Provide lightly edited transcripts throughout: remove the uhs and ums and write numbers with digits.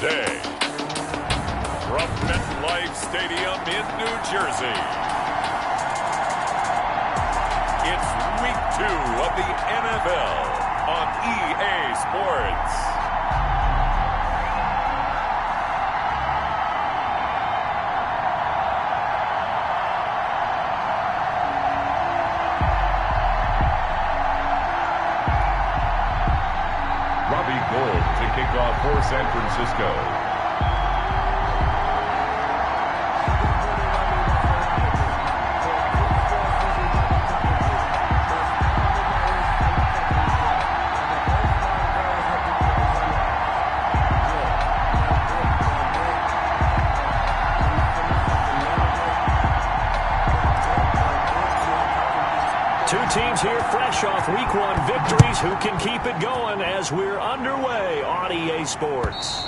today. From MetLife Stadium in New Jersey, it's Week 2 of the NFL on EA Sports. Robbie Gould to kick off for San Francisco. Two teams here fresh off Week 1 victories. Who can keep it going as we're underway on EA Sports?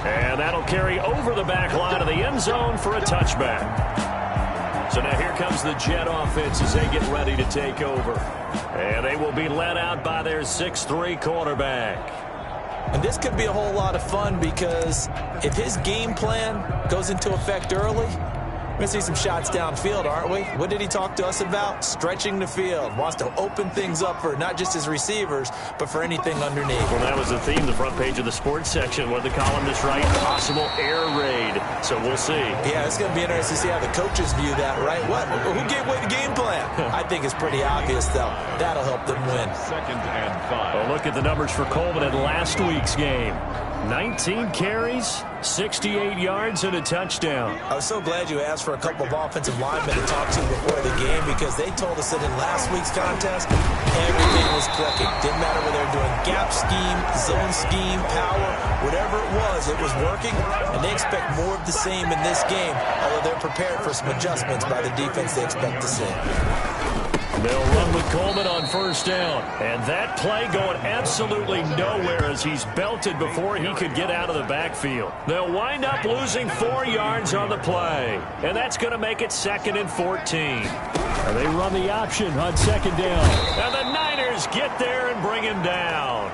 And that'll carry over the back line of the end zone for a touchback. So now here comes the Jet offense as they get ready to take over. And they will be led out by their 6'3" quarterback. And this could be a whole lot of fun because if his game plan goes into effect early, we're going to see some shots downfield, aren't we? What did he talk to us about? Stretching the field. Wants to open things up for not just his receivers, but for anything underneath. Well, that was the theme, the front page of the sports section. What the columnist write? Possible air raid. So we'll see. Yeah, it's going to be interesting to see how the coaches view that, right? What? Who gave away the game plan? I think it's pretty obvious, though. That'll help them win. 2nd and 5. Well, look at the numbers for Coleman in last week's game. 19 carries, 68 yards, and a touchdown. I was so glad you asked for a couple of offensive linemen to talk to before the game because they told us that in last week's contest, everything was clicking. Didn't matter whether they were doing gap scheme, zone scheme, power, whatever it was working, and they expect more of the same in this game, although they're prepared for some adjustments by the defense they expect to see. They'll run with Coleman on 1st down. And that play going absolutely nowhere as he's belted before he could get out of the backfield. They'll wind up losing 4 yards on the play. And that's going to make it 2nd and 14. And they run the option on 2nd down. And the Niners get there and bring him down.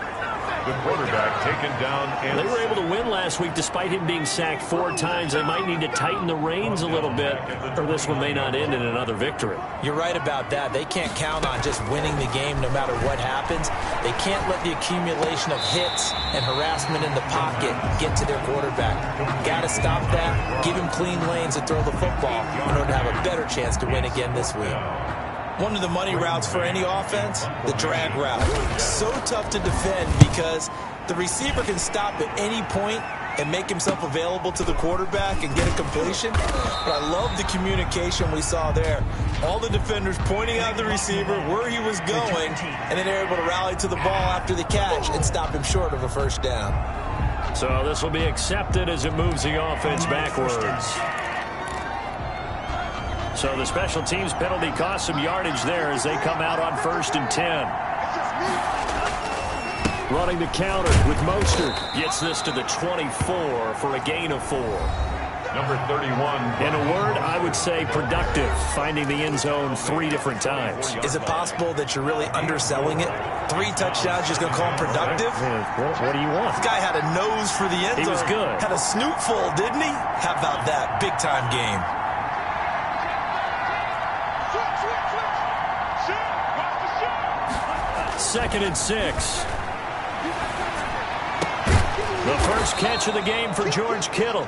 The quarterback taken down. And they were able to win last week despite him being sacked 4 times. They might need to tighten the reins a little bit, or this one may not end in another victory. You're right about that. They can't count on just winning the game no matter what happens. They can't let the accumulation of hits and harassment in the pocket get to their quarterback. Got to stop that, give him clean lanes to throw the football in order to have a better chance to win again this week. One of the money routes for any offense, the drag route. So tough to defend because the receiver can stop at any point and make himself available to the quarterback and get a completion. But I love the communication we saw there. All the defenders pointing out the receiver, where he was going, and then they're able to rally to the ball after the catch and stop him short of a 1st down. So this will be accepted as it moves the offense backwards. So the special teams penalty cost some yardage there as they come out on 1st and 10. Running the counter with Mostert. Gets this to the 24 for a gain of 4. Number 31. In a word, I would say productive, finding the end zone 3 different times. Is it possible that you're really underselling it? 3 touchdowns, just going to call him productive? What do you want? This guy had a nose for the end zone. He was good. Had a snoot full, didn't he? How about that? Big-time game. 2nd and 6. The first catch of the game for George Kittle.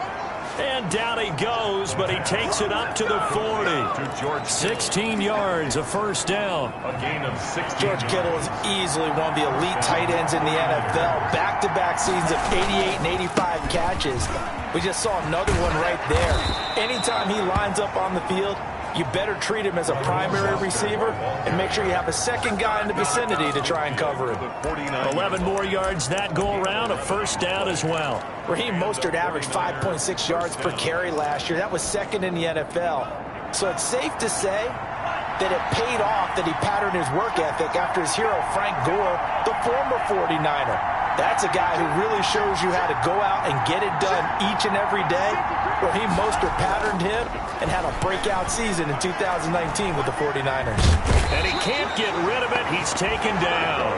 And down he goes, but he takes it up to the 40. 16 yards, a 1st down. A gain of 16. George Kittle is easily one of the elite tight ends in the NFL. Back-to-back seasons of 88 and 85 catches. We just saw another one right there. Anytime he lines up on the field, you better treat him as a primary receiver and make sure you have a 2nd guy in the vicinity to try and cover him. 11 more yards that go around, a 1st down as well. Raheem Mostert averaged 5.6 yards per carry last year. That was 2nd in the NFL. So it's safe to say that it paid off that he patterned his work ethic after his hero Frank Gore, the former 49er. That's a guy who really shows you how to go out and get it done each and every day. Raheem Mostert patterned him and had a breakout season in 2019 with the 49ers. And he can't get rid of it. He's taken down.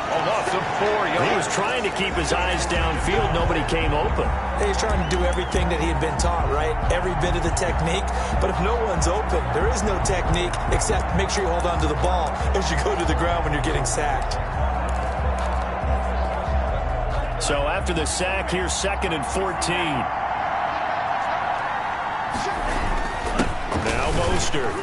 A loss of 4 yards. He was trying to keep his eyes downfield. Nobody came open. He's trying to do everything that he had been taught, right? Every bit of the technique. But if no one's open, there is no technique except make sure you hold on to the ball as you go to the ground when you're getting sacked. So after the sack, here's 2nd and 14. Now Mostert.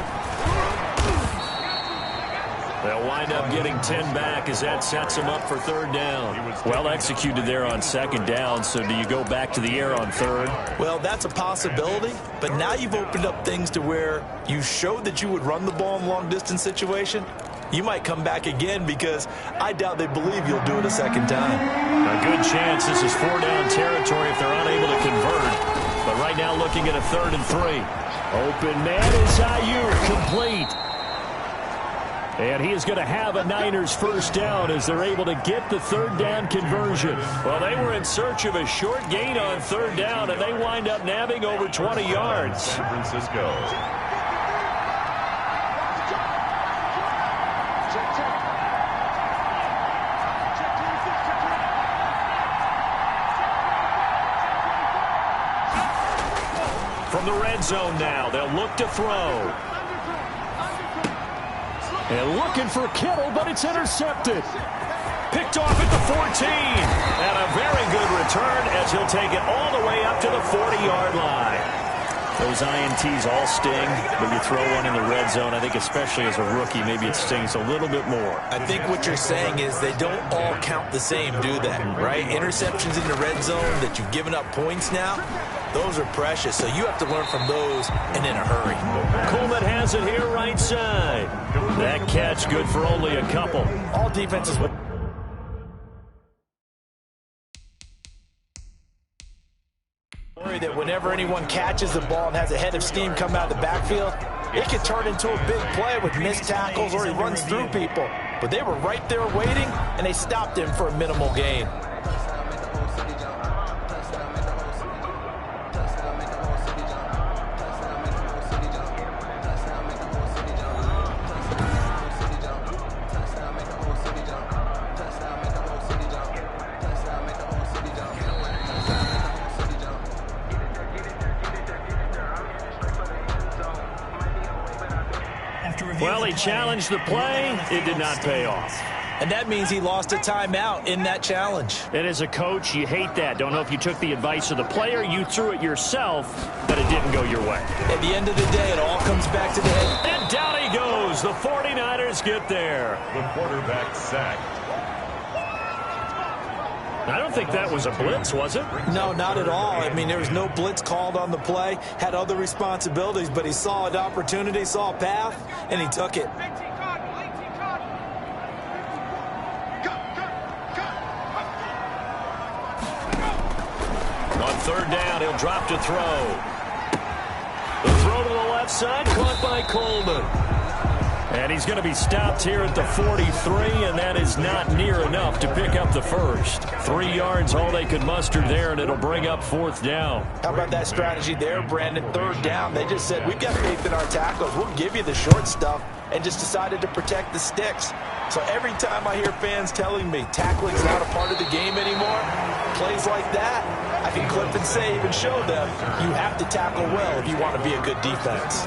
They'll wind up getting 10 back as that sets them up for 3rd down. Well executed there on 2nd down, so do you go back to the air on 3rd? Well, that's a possibility, but now you've opened up things to where you showed that you would run the ball in long-distance situation. You might come back again because I doubt they believe you'll do it a 2nd time. A good chance this is 4-down territory if they're unable to convert. But right now looking at a 3rd and 3. Open man is Ayuk, complete. And he is going to have a Niners 1st down as they're able to get the 3rd down conversion. Well, they were in search of a short gain on 3rd down, and they wind up nabbing over 20 yards. San Francisco. From the red zone now, they'll look to throw. And looking for Kittle, but it's intercepted. Picked off at the 14. And a very good return as he'll take it all the way up to the 40-yard line. Those INTs all sting, but you throw one in the red zone, I think especially as a rookie, maybe it stings a little bit more. I think what you're saying is they don't all count the same, do they? Right? Interceptions in the red zone that you've given up points now, those are precious, so you have to learn from those and in a hurry. Coleman has it here right side. That catch good for only a couple. All defenses would. Worry that whenever anyone catches the ball and has a head of steam come out of the backfield, it could turn into a big play with missed tackles or he runs through people. But they were right there waiting, and they stopped him for a minimal gain. Well, he challenged the play. It did not pay off. And that means he lost a timeout in that challenge. And as a coach, you hate that. Don't know if you took the advice of the player, you threw it yourself, but it didn't go your way. At the end of the day, it all comes back to the head. And down he goes. The 49ers get there. The quarterback sacked. I don't think that was a blitz, was it? No, not at all. I mean, there was no blitz called on the play. Had other responsibilities, but he saw an opportunity, saw a path, and he took it. On 3rd down, he'll drop to throw. The throw to the left side, caught by Coleman. And he's going to be stopped here at the 43, and that is not near enough to pick up the first. 3 yards, all they could muster there, and it'll bring up 4th down. How about that strategy there, Brandon? 3rd down, they just said, we've got faith in our tackles. We'll give you the short stuff, and just decided to protect the sticks. So every time I hear fans telling me tackling's not a part of the game anymore, plays like that, I can clip and save and show them you have to tackle well if you want to be a good defense.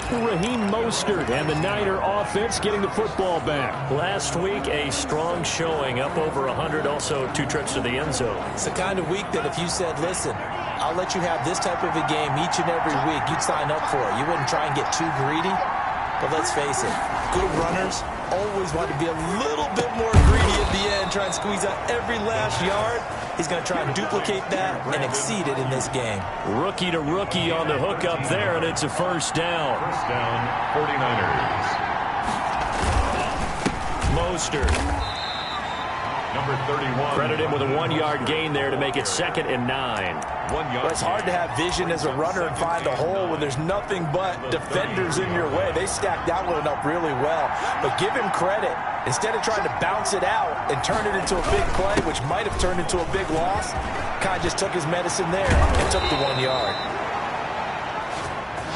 Raheem Mostert and the Niner offense getting the football back. Last week, a strong showing, up over 100, also 2 trips to the end zone. It's the kind of week that if you said, listen, I'll let you have this type of a game each and every week, you'd sign up for it. You wouldn't try and get too greedy. But let's face it, good runners always want to be a little bit more greedy at the end, try and squeeze out every last yard. He's going to try and duplicate that and exceed it in this game. Rookie to rookie on the hook up there, and it's a 1st down. 1st down, 49ers. Mostert. Number 31. Credit him with a 1-yard gain there to make it 2nd and 9. 1 yard. But it's hard to have vision as a runner and find a hole when there's nothing but defenders in your way. They stacked that one up really well. But give him credit. Instead of trying to bounce it out and turn it into a big play, which might have turned into a big loss, kind of just took his medicine there and took the 1 yard.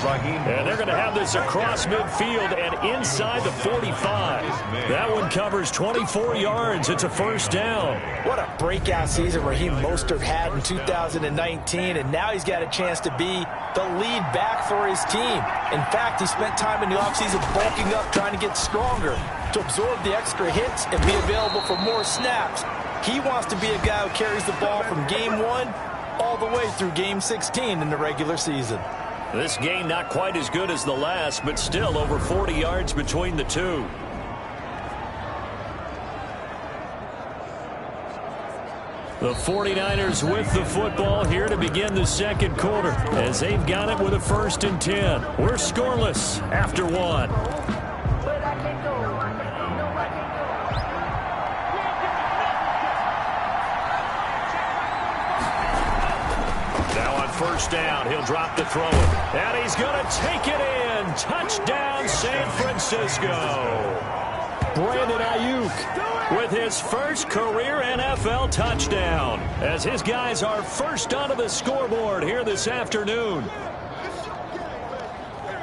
And they're going to have this across midfield and inside the 45. That one covers 24 yards. It's a first down. What a breakout season Raheem Mostert had in 2019, and now he's got a chance to be the lead back for his team. In fact, he spent time in the offseason bulking up, trying to get stronger, to absorb the extra hits and be available for more snaps. He wants to be a guy who carries the ball from game 1 all the way through game 16 in the regular season. This game not quite as good as the last, but still over 40 yards between the two. The 49ers with the football here to begin the second quarter as they've got it with a 1st and 10. We're scoreless after 1. Now on 1st down, he'll drop the throw. And he's going to take it in. Touchdown, San Francisco. Brandon Ayuk with his first career NFL touchdown as his guys are first onto the scoreboard here this afternoon.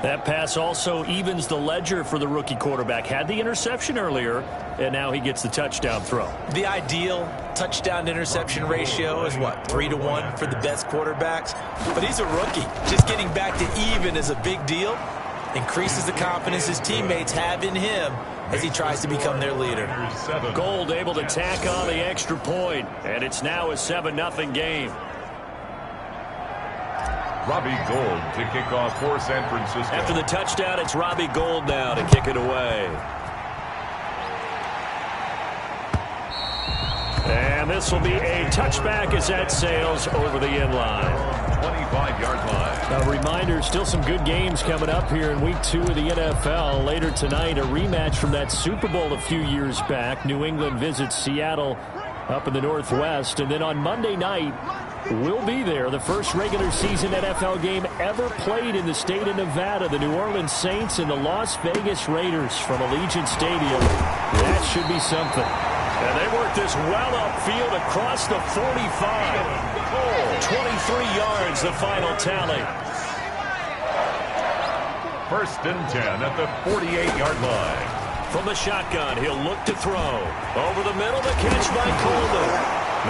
That pass also evens the ledger for the rookie quarterback. Had the interception earlier, and now he gets the touchdown throw. The ideal touchdown-interception ratio is, what, 3-to-1 for the best quarterbacks? But he's a rookie. Just getting back to even is a big deal. Increases the confidence his teammates have in him as he tries to become their leader. Gold able to tack on the extra point, and it's now a 7-0 game. Robbie Gould to kick off for San Francisco. After the touchdown, it's Robbie Gould now to kick it away. And this will be a touchback as that sails over the end line. 25-yard line. A reminder, still some good games coming up here in Week 2 of the NFL. Later tonight, a rematch from that Super Bowl a few years back. New England visits Seattle up in the Northwest. And then on Monday night, we'll be there. The first regular season NFL game ever played in the state of Nevada. The New Orleans Saints and the Las Vegas Raiders from Allegiant Stadium. That should be something. And they work this well upfield across the 45. 23 yards, the final tally. 1st and 10 at the 48-yard line. From the shotgun, he'll look to throw. Over the middle, the catch by Coleman.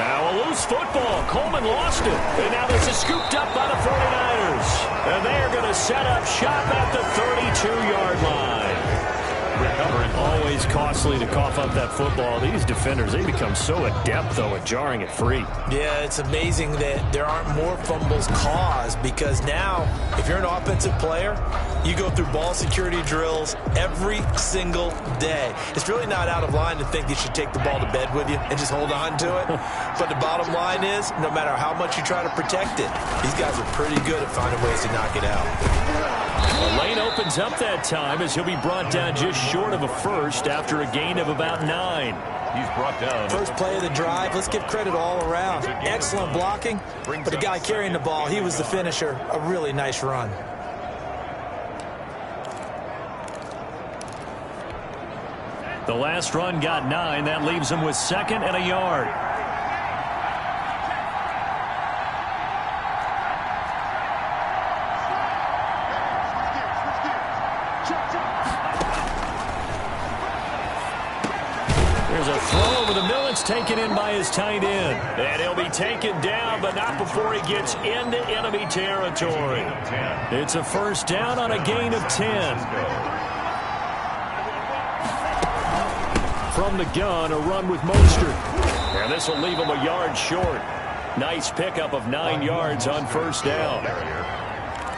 Now a loose football. Coleman lost it. And now this is scooped up by the 49ers. And they're going to set up shop at the 32-yard line. Recovering. Always costly to cough up that football. These defenders, they become so adept, though, at jarring it free. Yeah, it's amazing that there aren't more fumbles caused because now, if you're an offensive player, you go through ball security drills every single day. It's really not out of line to think you should take the ball to bed with you and just hold on to it. But the bottom line is, no matter how much you try to protect it, these guys are pretty good at finding ways to knock it out. The lane opens up that time as he'll be brought down just short of a first after a gain of about 9. He's brought down. First play of the drive, let's give credit all around. Excellent blocking, but the guy carrying the ball, he was the finisher. A really nice run. The last run got 9. That leaves him with 2nd and a yard. There's a throw over the middle. It's taken in by his tight end. And he'll be taken down, but not before he gets into enemy territory. It's a 1st down on a gain of 10. From the gun, a run with Mostert. And this will leave him a yard short. Nice pickup of 9 yards on 1st down.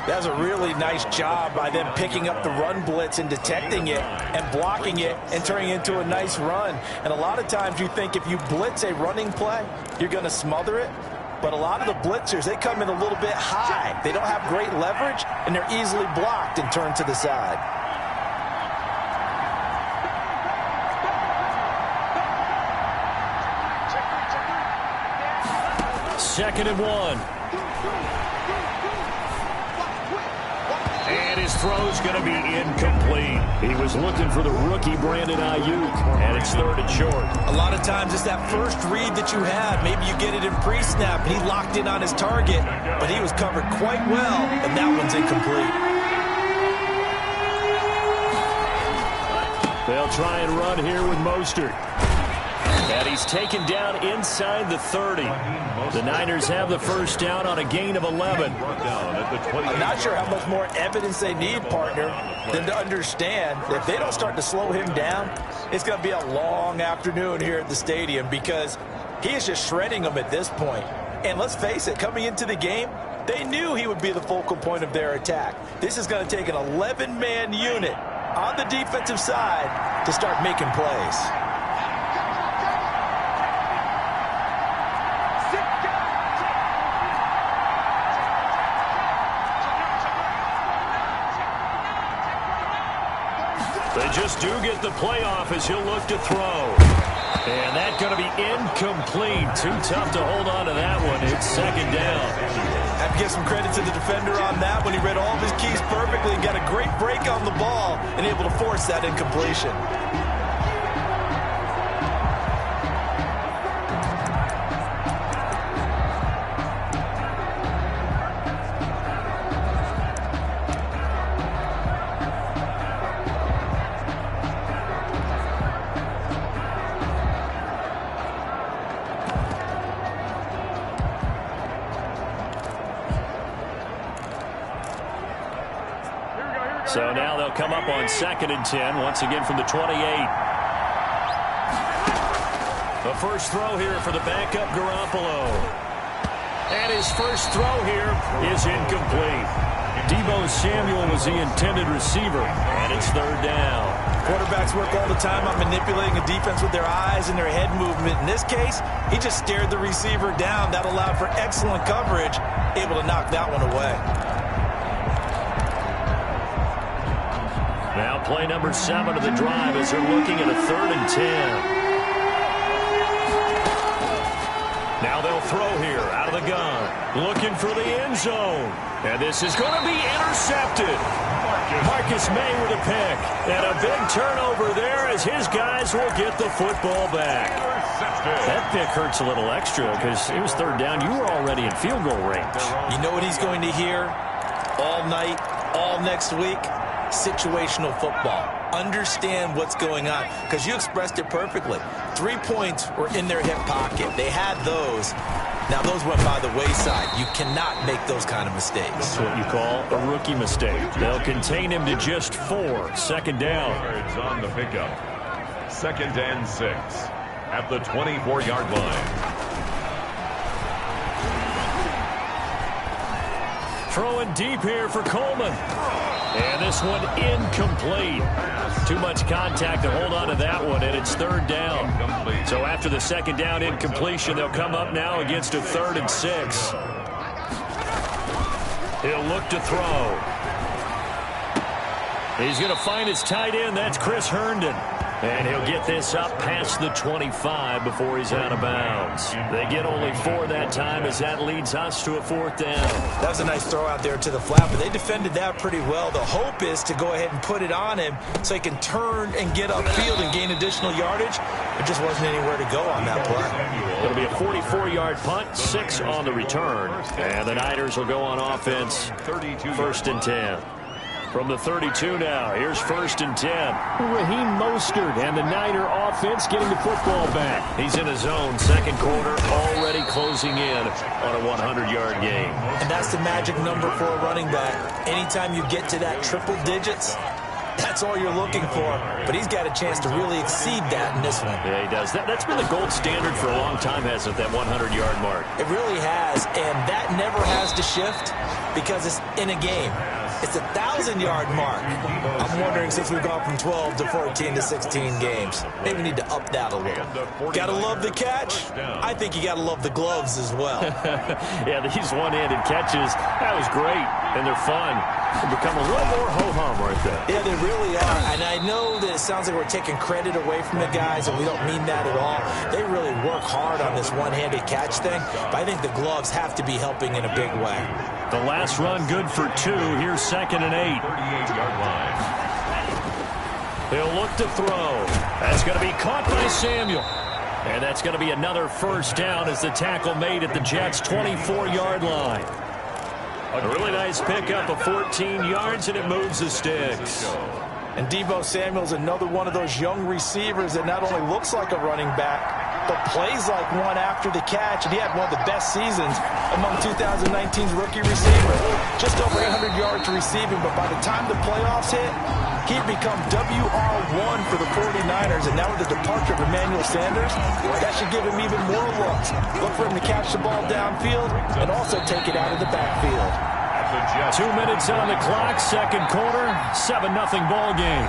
That was a really nice job by them picking up the run blitz and detecting it and blocking it and turning it into a nice run. And a lot of times you think if you blitz a running play, you're going to smother it. But a lot of the blitzers, they come in a little bit high. They don't have great leverage, and they're easily blocked and turned to the side. 2nd and 1. And his throw's going to be incomplete. He was looking for the rookie Brandon Ayuk, and it's 3rd and short. A lot of times it's that first read that you have. Maybe you get it in pre-snap, and he locked in on his target, but he was covered quite well, and that one's incomplete. They'll try and run here with Mostert. And he's taken down inside the 30. The Niners have the first down on a gain of 11. I'm not sure how much more evidence they need, partner, than to understand that if they don't start to slow him down, it's going to be a long afternoon here at the stadium because he is just shredding them at this point. And let's face it, coming into the game, they knew he would be the focal point of their attack. This is going to take an 11-man unit on the defensive side to start making plays. They just do get the playoff as he'll look to throw. And that's going to be incomplete. Too tough to hold on to that one. It's second down. I have to give some credit to the defender on that when he read all of his keys perfectly and got a great break on the ball and able to force that incompletion. So now they'll come up on 2nd and 10, once again from the 28. The first throw here for the backup Garoppolo. And his first throw here is incomplete. Deebo Samuel was the intended receiver, and it's third down. Quarterbacks work all the time on manipulating a defense with their eyes and their head movement. In this case, he just stared the receiver down. That allowed for excellent coverage, able to knock that one away. Now play number 7 of the drive as they're looking at a 3rd and 10. Now they'll throw here out of the gun. Looking for the end zone. And this is going to be intercepted. Marcus May with a pick. And a big turnover there as his guys will get the football back. That pick hurts a little extra because it was 3rd down. You were already in field goal range. You know what he's going to hear all night, all next week? Situational football. Understand what's going on because you expressed it perfectly. 3 points were in their hip pocket. They had those. Now those went by the wayside. You cannot make those kind of mistakes. That's what you call a rookie mistake. They'll contain him to just 4. 2nd down. It's on the pickup. 2nd and 6 at the 24-yard line. Throwing deep here for Coleman. And this one incomplete. Too much contact to hold on to that one, and it's 3rd down. So after the 2nd down incompletion, they'll come up now against a 3rd and 6. He'll look to throw. He's going to find his tight end. That's Chris Herndon. And he'll get this up past the 25 before he's out of bounds. They get only 4 that time as that leads us to a 4th down. That was a nice throw out there to the flat, but they defended that pretty well. The hope is to go ahead and put it on him so he can turn and get upfield and gain additional yardage. There just wasn't anywhere to go on that play. It'll be a 44-yard punt, 6 on the return. And the Niners will go on offense, 1st and 10. From the 32 now, here's 1st and 10. Raheem Mostert and the Niner offense getting the football back. He's in his zone, 2nd quarter, already closing in on a 100-yard game. And that's the magic number for a running back. Anytime you get to that triple digits, that's all you're looking for. But he's got a chance to really exceed that in this one. Yeah, he does. That's been the gold standard for a long time, hasn't it, that 100-yard mark? It really has, and that never has to shift because it's in a game. It's a 1,000-yard mark. I'm wondering, since we've gone from 12 to 14 to 16 games, maybe we need to up that a little. Gotta love the catch. I think you gotta love the gloves as well. Yeah, these one-handed catches, that was great, and they're fun. They become a little more ho-hum right there. Yeah, they really are, and I know that it sounds like we're taking credit away from the guys, and we don't mean that at all. They really work hard on this one-handed catch thing, but I think the gloves have to be helping in a big way. The last run good for 2. Here's 2nd and 8. 38-yard line. He'll look to throw. That's going to be caught by Samuel. And that's going to be another 1st down as the tackle made at the Jets' 24-yard line. A really nice pickup of 14 yards, and it moves the sticks. And Deebo Samuel's another one of those young receivers that not only looks like a running back, but plays like one after the catch. And he had one of the best seasons among 2019's rookie receivers. Just over 800 yards receiving, but by the time the playoffs hit, he'd become WR1 for the 49ers. And now with the departure of Emmanuel Sanders, that should give him even more looks. Look for him to catch the ball downfield and also take it out of the backfield. 2 minutes on the clock, second quarter, 7-0 ball game.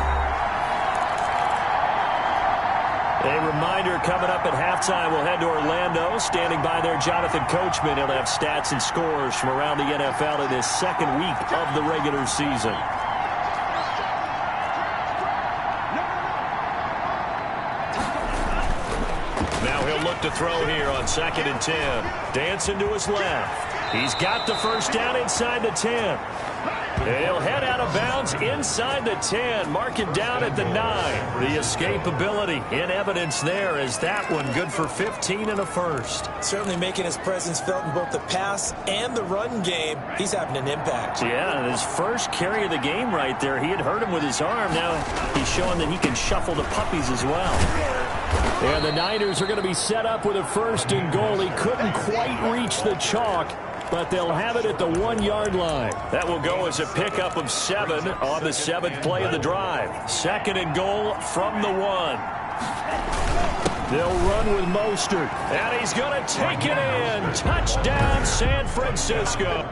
A reminder coming up at halftime, we'll head to Orlando. Standing by there, Jonathan Coachman. He'll have stats and scores from around the NFL in this second week of the regular season. Now he'll look to throw here on 2nd and 10. Dancing to his left. He's got the first down inside the 10. He'll head out of bounds inside the 10. Mark it down at the 9. The escapability in evidence there as that one good for 15 and a first. Certainly making his presence felt in both the pass and the run game. He's having an impact. Yeah, his first carry of the game right there. He had hurt him with his arm. Now he's showing that he can shuffle the puppies as well. And the Niners are going to be set up with a 1st and goal. He couldn't quite reach the chalk, but they'll have it at the 1-yard line. That will go as a pickup of 7 on the 7th play of the drive. 2nd and goal from the 1. They'll run with Mostert, and he's going to take it in. Touchdown, San Francisco.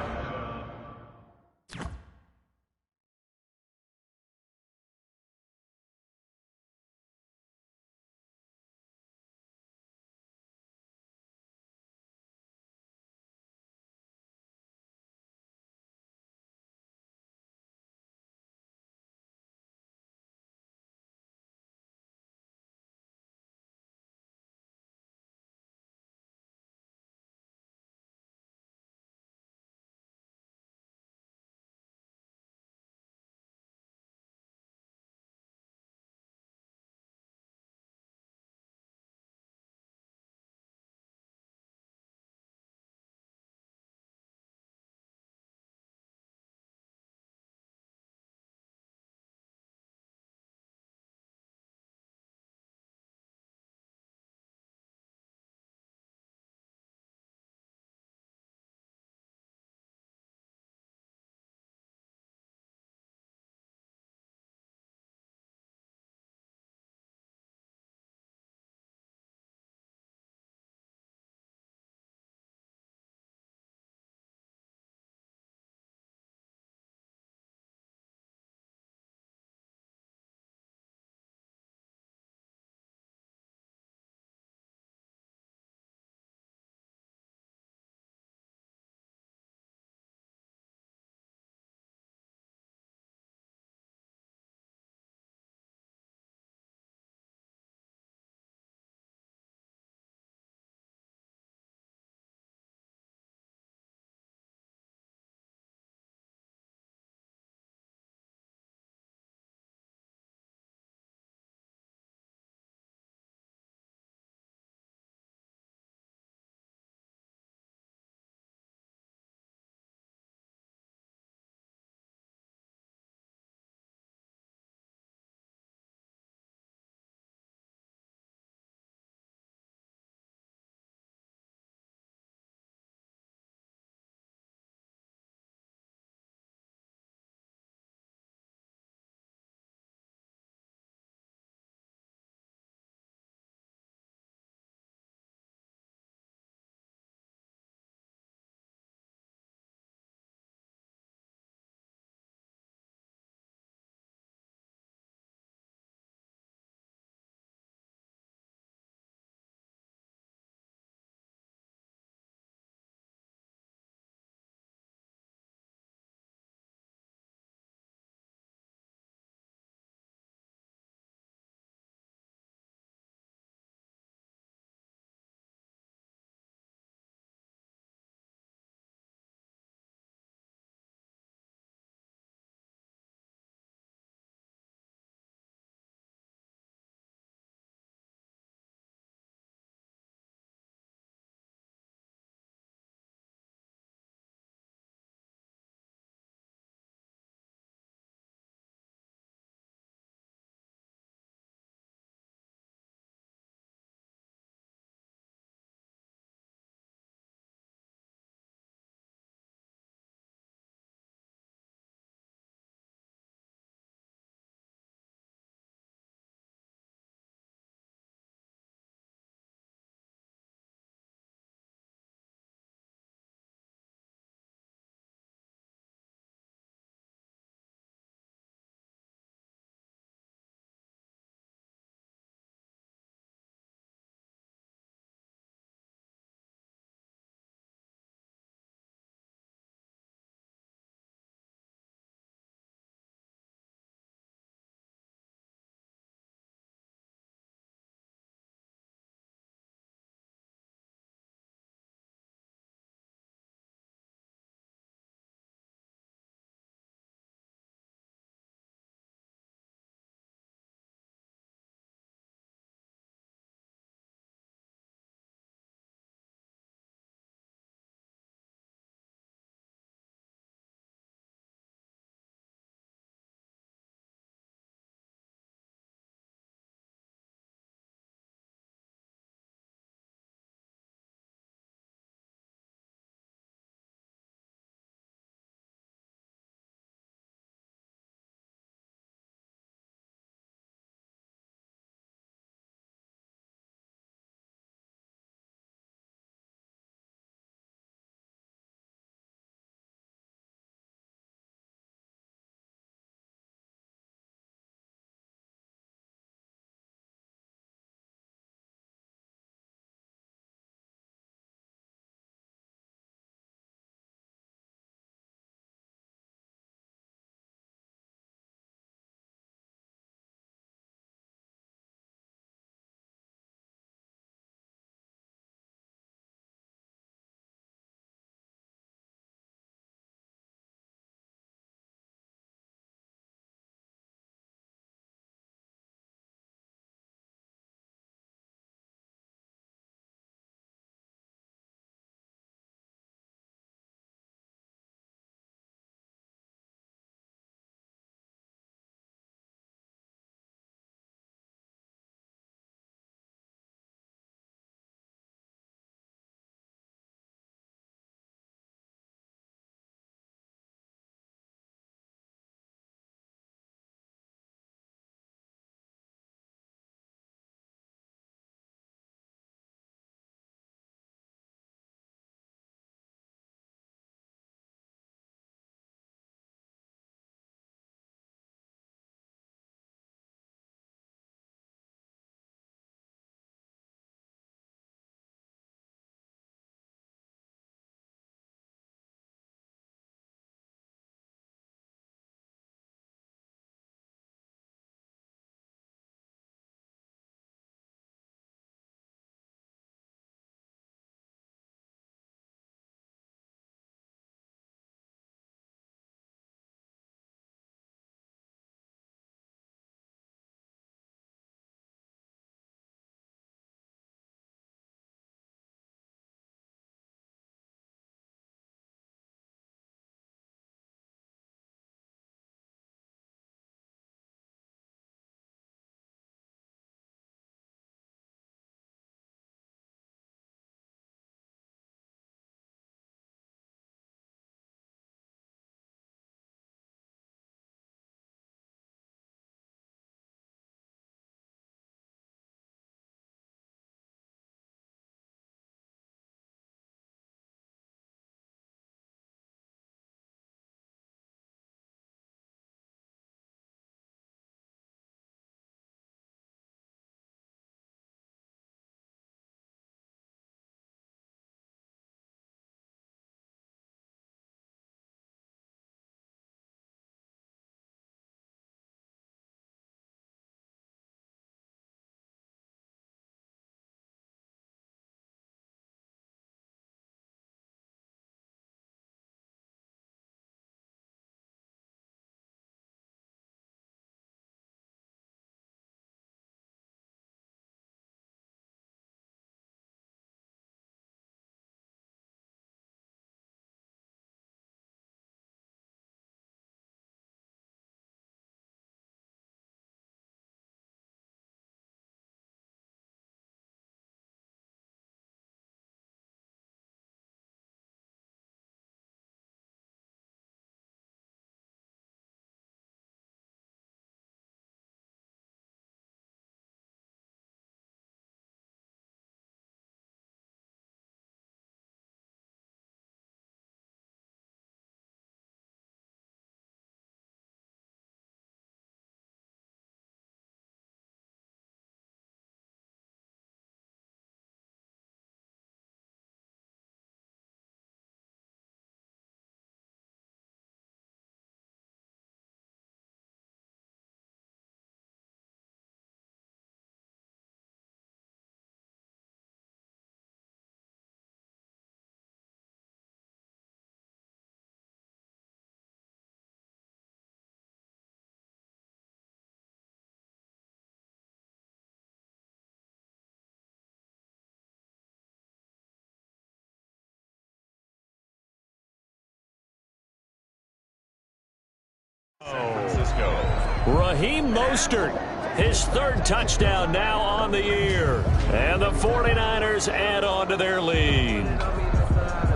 San Francisco. Raheem Mostert, his third touchdown now on the year. And the 49ers add on to their lead.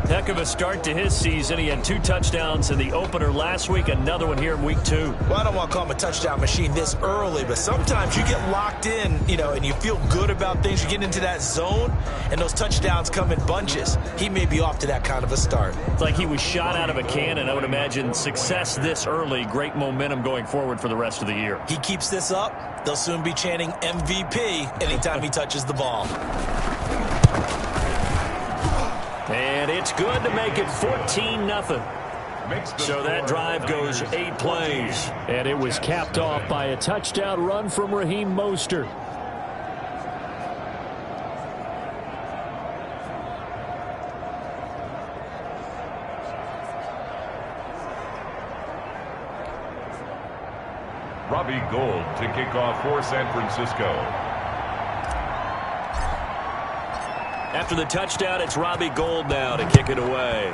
Heck of a start to his season. He had 2 touchdowns in the opener last week, another one here in week 2. Well, I don't want to call him a touchdown machine this early, but sometimes you get locked in, and you feel good about things. You get into that zone, and those touchdowns come in bunches. He may be off to that kind of a start. It's like he was shot out of a cannon. I would imagine success this early, great momentum going forward for the rest of the year. He keeps this up, they'll soon be chanting MVP anytime he touches the ball. And it's good to make it 14-0. So that drive goes 8 plays. And it was capped off by a touchdown run from Raheem Mostert. Robbie Gould to kick off for San Francisco. After the touchdown, it's Robbie Gould now to kick it away.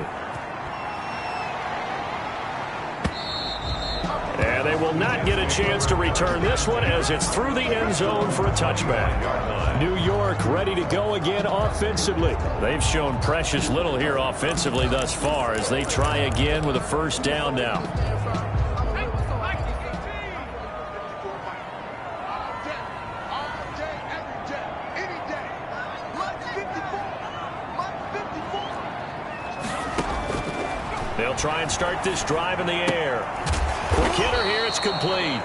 And they will not get a chance to return this one as it's through the end zone for a touchback. New York ready to go again offensively. They've shown precious little here offensively thus far as they try again with a first down now. They'll try and start this drive in the air. Quick hitter here, it's complete.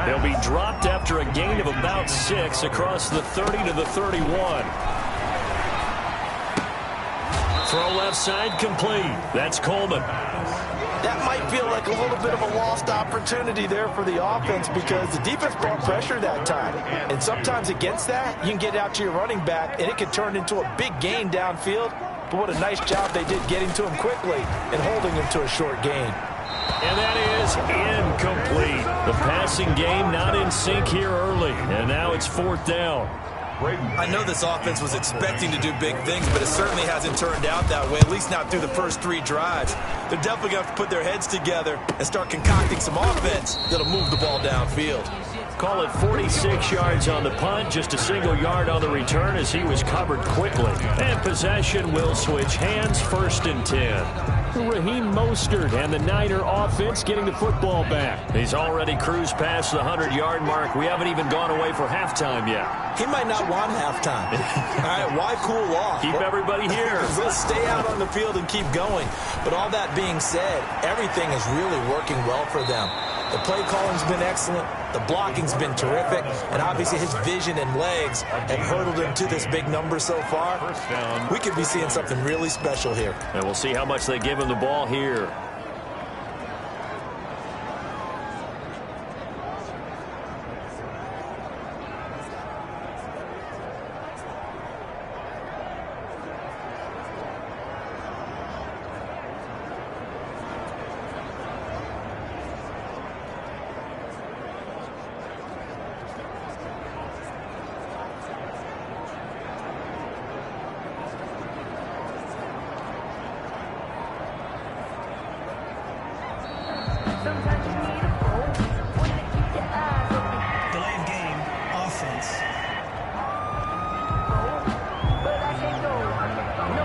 They'll be dropped after a gain of about 6 across the 30 to the 31. Throw left side complete. That's Coleman. That might feel like a little bit of a lost opportunity there for the offense because the defense brought pressure that time. And sometimes against that, you can get out to your running back, and it could turn into a big gain downfield. But what a nice job they did getting to him quickly and holding him to a short gain. And that is incomplete. The passing game not in sync here early. And now it's 4th down. I know this offense was expecting to do big things, but it certainly hasn't turned out that way, at least not through the first 3 drives. They're definitely going to have to put their heads together and start concocting some offense that'll move the ball downfield. Call it 46 yards on the punt, just a single yard on the return as he was covered quickly. And possession will switch hands, 1st and 10. Raheem Mostert and the Niner offense getting the football back. He's already cruised past the 100-yard mark. We haven't even gone away for halftime yet. He might not want halftime. All right, why cool off? Keep everybody here. Let's stay out on the field and keep going. But all that being said, everything is really working well for them. The play calling's been excellent. The blocking's been terrific. And obviously his vision and legs have hurdled him to this big number so far. We could be seeing something really special here. And we'll see how much they give him the ball here.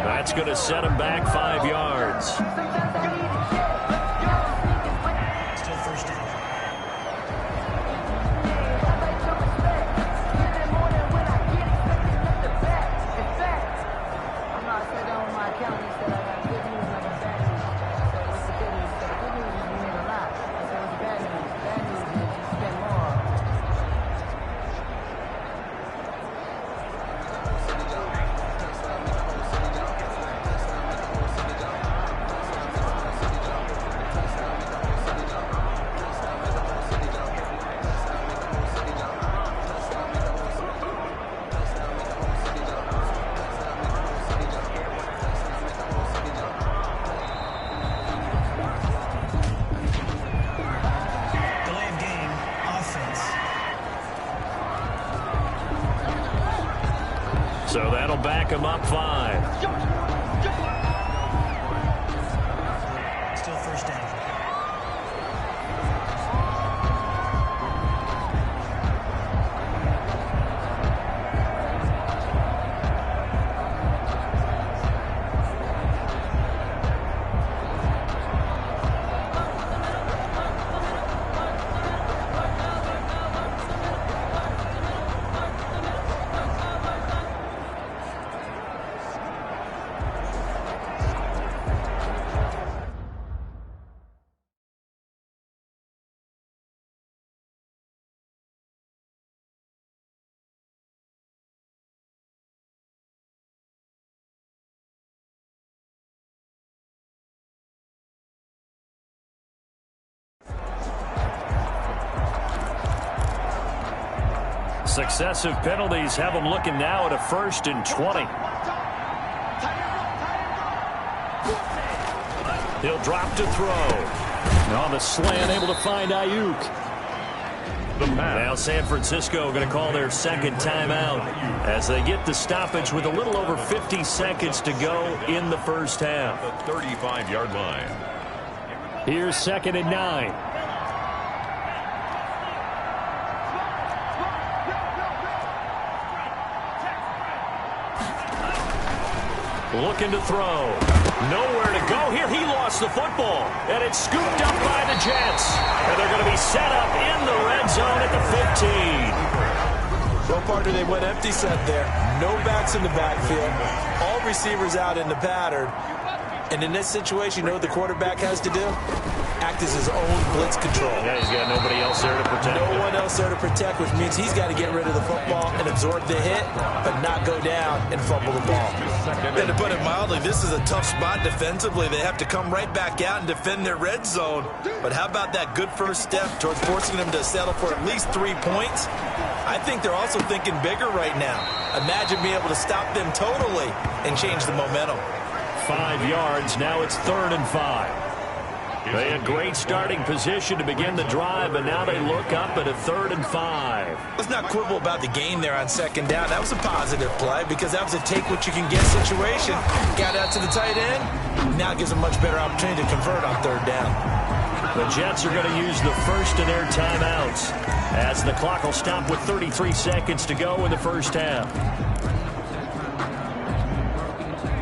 That's going to set him back 5 yards. Still first down. So that'll back him up 5. Still first down. Successive penalties have them looking now at a 1st and 20. He'll drop to throw. On the slant, able to find Ayuk. Now San Francisco going to call their second timeout as they get the stoppage with a little over 50 seconds to go in the first half. The 35-yard line. Here's 2nd and 9. Looking to throw. Nowhere to go here. He lost the football. And it's scooped up by the Jets. And they're going to be set up in the red zone at the 15. Well, partner, they went empty set there. No backs in the backfield. All receivers out in the pattern. And in this situation, you know what the quarterback has to do? Act as his own blitz control. Yeah, he's got nobody else there to protect him. No one else there to protect, which means he's got to get rid of the football and absorb the hit, but not go down and fumble the ball. And to put it mildly, this is a tough spot defensively. They have to come right back out and defend their red zone. But how about that good first step towards forcing them to settle for at least 3 points? I think they're also thinking bigger right now. Imagine being able to stop them totally and change the momentum. 5 yards. Now it's 3rd and 5. They had great starting position to begin the drive, but now they look up at a 3rd and 5. Let's not quibble about the gain there on 2nd down. That was a positive play because that was a take-what-you-can-get situation. Got out to the tight end. Now it gives them much better opportunity to convert on 3rd down. The Jets are going to use the first of their timeouts as the clock will stop with 33 seconds to go in the first half.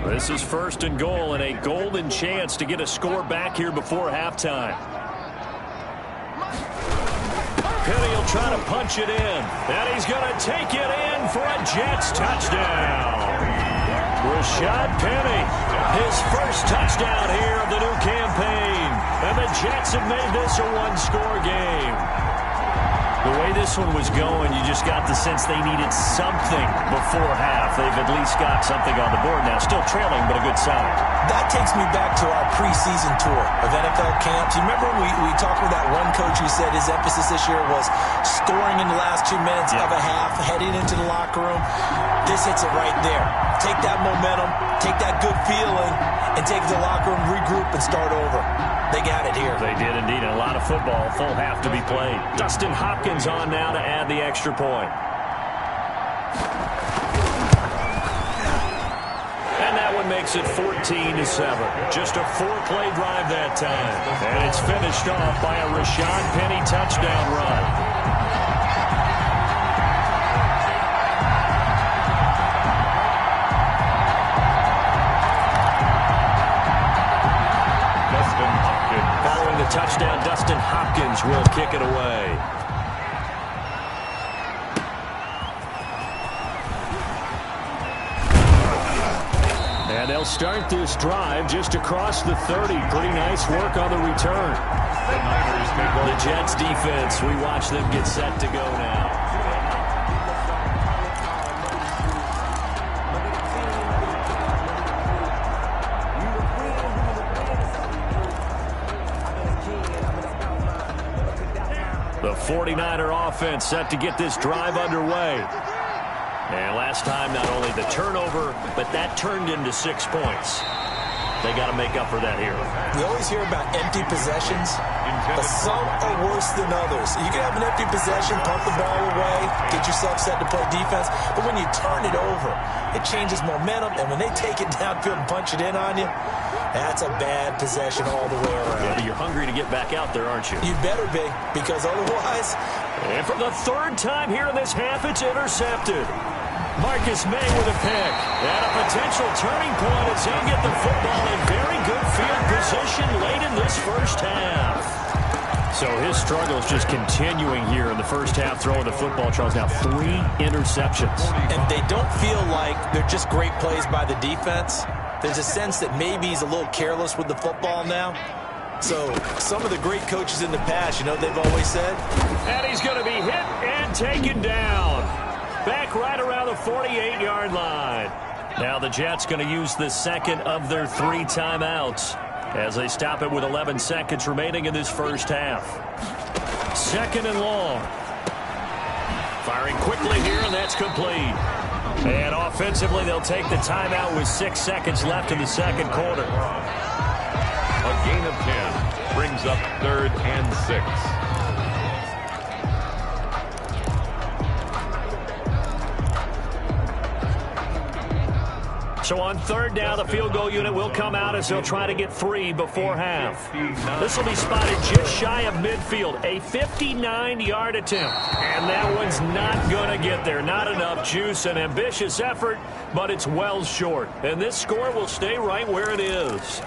This is 1st and goal and a golden chance to get a score back here before halftime. Penny will try to punch it in, and he's going to take it in for a Jets touchdown. Rashad Penny, his first touchdown here of the new campaign, and the Jets have made this a one-score game. The way this one was going, you just got the sense they needed something before half. They've at least got something on the board now. Still trailing, but a good sign. That takes me back to our preseason tour of NFL camps. You remember we talked with that one coach who said his emphasis this year was scoring in the last 2 minutes of a half, heading into the locker room. This hits it right there. Take that momentum, take that good feeling, and take it to the locker room, regroup, and start over. They got it here. They did indeed. A lot of football, full half to be played. Dustin Hopkins on now to add the extra point. And that one makes it 14-7. Just a 4-play drive that time. And it's finished off by a Rashad Penny touchdown run. Touchdown, Dustin Hopkins will kick it away. And they'll start this drive just across the 30. Pretty nice work on the return. The Jets defense, we watch them get set to go now. The 49er offense set to get this drive underway. And last time, not only the turnover, but that turned into 6 points. They got to make up for that here. We always hear about empty possessions, but some are worse than others. You can have an empty possession, pump the ball away, get yourself set to play defense, but when you turn it over, it changes momentum, and when they take it downfield and punch it in on you, that's a bad possession all the way around. Yeah, but you're hungry to get back out there, aren't you? You better be, because otherwise... And for the 3rd time here in this half, it's intercepted. Marcus May with a pick. And a potential turning point as he'll get the football in very good field position late in this first half. So his struggles just continuing here in the first half, throwing the football. Charles, now 3 interceptions. And they don't feel like they're just great plays by the defense. There's a sense that maybe he's a little careless with the football now. So some of the great coaches in the past, you know, they've always said. And he's going to be hit and taken down. Back right around the 48-yard line. Now the Jets going to use the second of their 3 timeouts as they stop it with 11 seconds remaining in this first half. 2nd and long. Firing quickly here, and that's complete. And offensively, they'll take the timeout with 6 seconds left in the second quarter. A gain of 10 brings up 3rd and 6. So on 3rd down, the field goal unit will come out as they'll try to get 3 before half. This will be spotted just shy of midfield. A 59-yard attempt. And that one's not going to get there. Not enough juice. An ambitious effort, but it's well short. And this score will stay right where it is.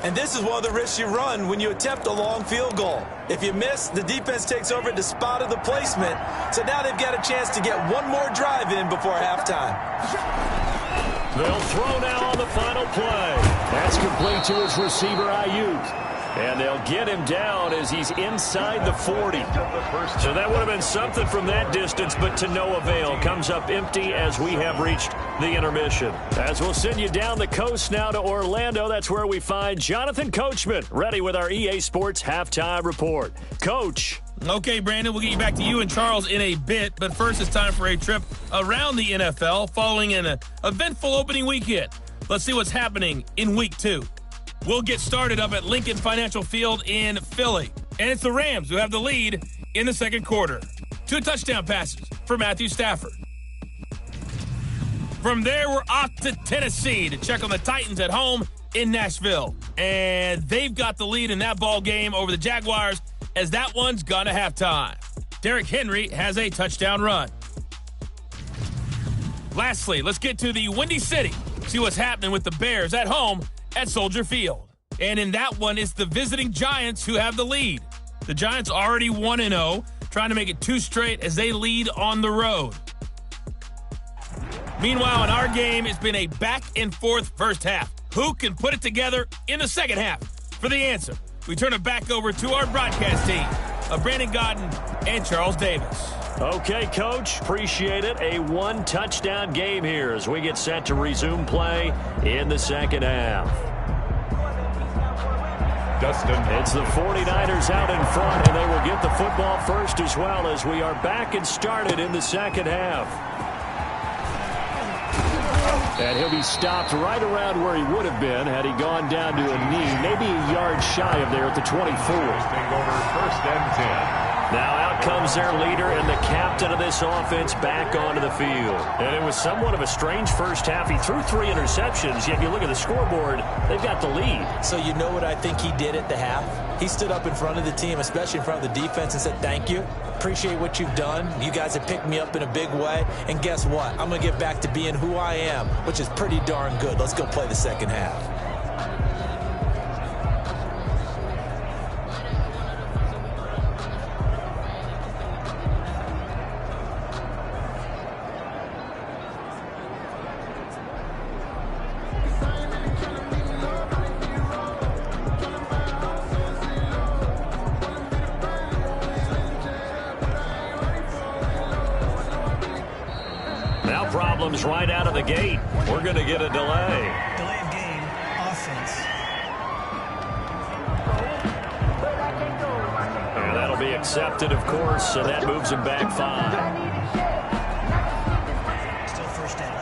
And this is one of the risks you run when you attempt a long field goal. If you miss, the defense takes over at the spot of the placement. So now they've got a chance to get one more drive in before halftime. They'll throw now on the final play. That's complete to his receiver, Ayuk. And they'll get him down as he's inside the 40. So that would have been something from that distance, but to no avail. Comes up empty as we have reached the intermission. As we'll send you down the coast now to Orlando, that's where we find Jonathan Coachman, ready with our EA Sports Halftime Report. Coach. Okay, Brandon, we'll get you back to you and Charles in a bit, but first it's time for a trip around the NFL following an eventful opening weekend. Let's see what's happening in Week 2. We'll get started up at Lincoln Financial Field in Philly, and it's the Rams who have the lead in the second quarter. 2 touchdown passes for Matthew Stafford. From there, we're off to Tennessee to check on the Titans at home in Nashville, and they've got the lead in that ball game over the Jaguars, as that one's gone to halftime. Derrick Henry has a touchdown run. Lastly, let's get to the Windy City, see what's happening with the Bears at home at Soldier Field. And in that one, it's the visiting Giants who have the lead. The Giants already 1-0, trying to make it 2 straight as they lead on the road. Meanwhile, in our game, it's been a back-and-forth first half. Who can put it together in the second half? For the answer, we turn it back over to our broadcast team of Brandon Gaudin and Charles Davis. Okay, Coach, appreciate it. A 1-touchdown game here as we get set to resume play in the second half. Dustin. It's the 49ers out in front, and they will get the football first as well as we are back and started in the second half. And he'll be stopped right around where he would have been had he gone down to a knee, maybe a yard shy of there at the 24. First and 10. Now out comes their leader and the captain of this offense back onto the field. And it was somewhat of a strange first half. He threw 3 interceptions, yet you look at the scoreboard, they've got the lead. So you know what I think he did at the half? He stood up in front of the team, especially in front of the defense, and said, thank you. Appreciate what you've done. You guys have picked me up in a big way. And guess what? I'm going to get back to being who I am, which is pretty darn good. Let's go play the second half. Problems right out of the gate. We're going to get a delay. Delay of game, offense. And that'll be accepted, of course, so that moves him back 5. Still first down.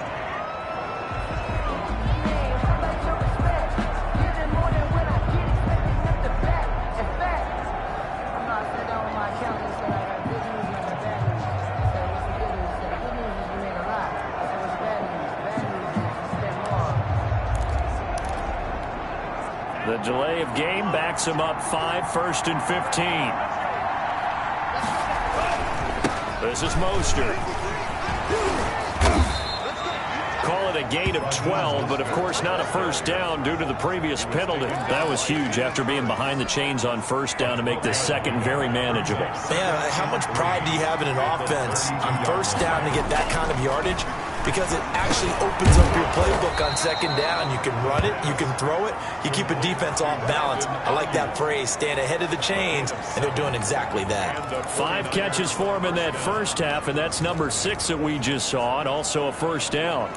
The delay of game backs him up 5, 1st and 15. This is Mostert. Call it a gain of 12, but of course not a first down due to the previous penalty. That was huge after being behind the chains on first down to make this second very manageable. Man, how much pride do you have in an offense on first down to get that kind of yardage? Because it actually opens up your playbook on second down. You can run it, you can throw it, you keep a defense off balance. I like that phrase, stand ahead of the chains, and they're doing exactly that. 5 catches for him in that first half, and that's number 6 that we just saw, and also a first down.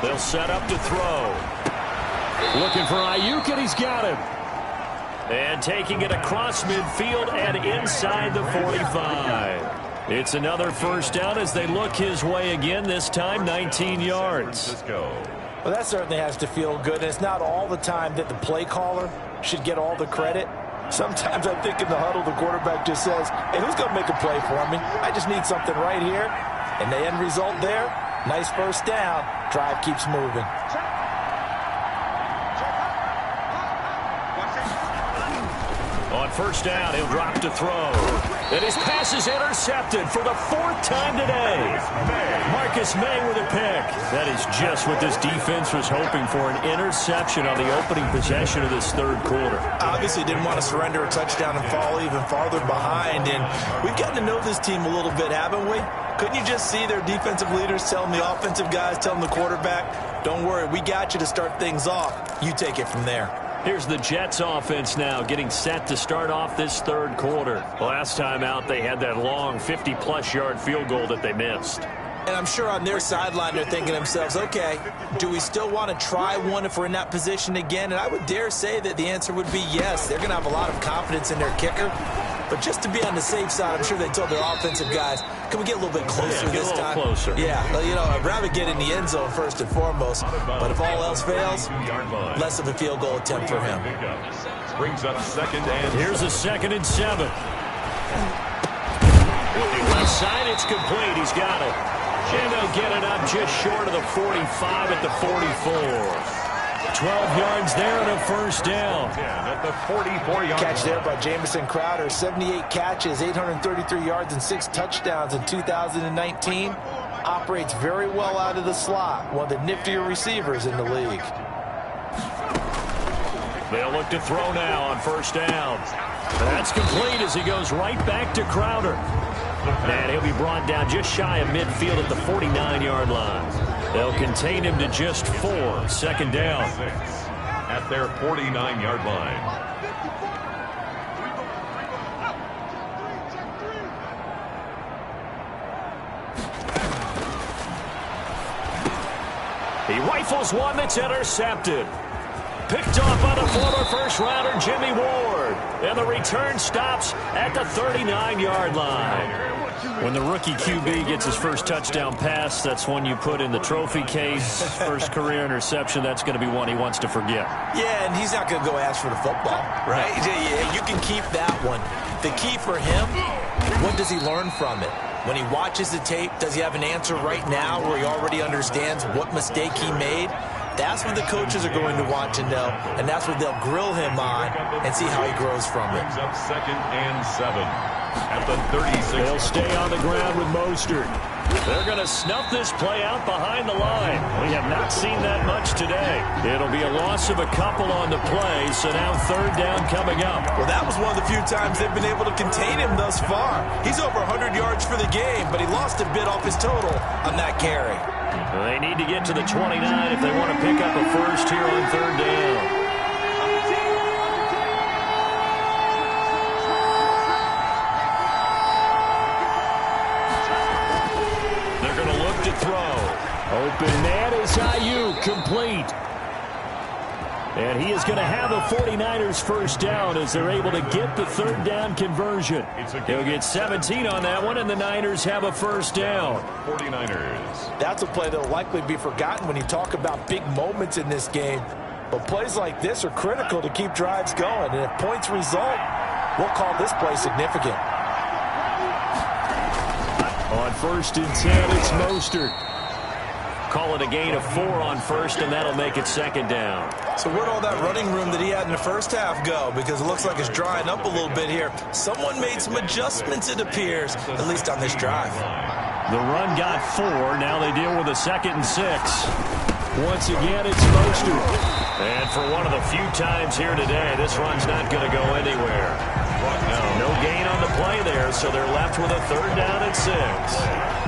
They'll set up to throw. Looking for Ayuk, and he's got him. And taking it across midfield and inside the 45. It's another first down as they look his way again, this time 19 yards. Well, that certainly has to feel good, and it's not all the time that the play caller should get all the credit. Sometimes I think in the huddle, the quarterback just says, hey, who's going to make a play for me? I just need something right here. And the end result there, nice first down. Drive keeps moving. On first down, he'll drop to throw. And his pass is intercepted for the 4th time today. Marcus May with a pick. That is just what this defense was hoping for, an interception on the opening possession of this third quarter. Obviously didn't want to surrender a touchdown and fall even farther behind. And we've gotten to know this team a little bit, haven't we? Couldn't you just see their defensive leaders telling the offensive guys, telling the quarterback, don't worry, we got you to start things off. You take it from there. Here's the Jets offense now getting set to start off this third quarter. Last time out, they had that long 50-plus yard field goal that they missed. And I'm sure on their sideline they're thinking to themselves, okay, do we still want to try one if we're in that position again? And I would dare say that the answer would be yes. They're going to have a lot of confidence in their kicker. But just to be on the safe side, I'm sure they told their offensive guys, can we get a little bit closer this time? Closer. Yeah, you know, I'd rather get in the end zone first and foremost. But if all else fails, less of a field goal attempt for him. Brings up second and here's a 2nd and 7. Left side, it's complete. He's got it. And they'll get it up just short of the 45 at the 44. 12 yards there and a first down. At the 44-yard Catch there by Jamison Crowder. 78 catches, 833 yards, and 6 touchdowns in 2019. Operates very well out of the slot. One of the niftier receivers in the league. They'll look to throw now on first down. That's complete as he goes right back to Crowder. And he'll be brought down just shy of midfield at the 49-yard line. They'll contain him to just 4. 2nd down. At their 49-yard line. He rifles one that's intercepted. Picked off by the former first-rounder Jimmy Ward. And the return stops at the 39-yard line. When the rookie QB gets his first touchdown pass, that's one you put in the trophy case. First career interception, that's going to be one he wants to forget. Yeah, and he's not going to go ask for the football, right? Yeah, you can keep that one. The key for him, what does he learn from it? When he watches the tape, does he have an answer right now where he already understands what mistake he made? That's what the coaches are going to want to know, and that's what they'll grill him on and see how he grows from it. Brings up 2nd and 7 at the 36. They'll stay on the ground with Mostert. They're going to snuff this play out behind the line. We have not seen that much today. It'll be a loss of a couple on the play, so now 3rd down coming up. Well, that was one of the few times they've been able to contain him thus far. He's over 100 yards for the game, but he lost a bit off his total on that carry. They need to get to the 29 if they want to pick up a first here on 3rd down. Open man is Ayuk, complete. And he is going to have a 49ers first down as they're able to get the 3rd down conversion. He'll get 17 on that one, and the Niners have a first down. 49ers. That's a play that will likely be forgotten when you talk about big moments in this game. But plays like this are critical to keep drives going. And if points result, we'll call this play significant. On 1st and 10, it's Mostert. Call it a gain of 4 on first, and that'll make it 2nd down. So where'd all that running room that he had in the first half go? Because it looks like it's drying up a little bit here. Someone made some adjustments, it appears, at least on this drive. The run got 4. Now they deal with a 2nd and 6. Once again, it's Mostert. And for one of the few times here today, this run's not going to go anywhere. No gain on the play there, so they're left with a 3rd down and 6.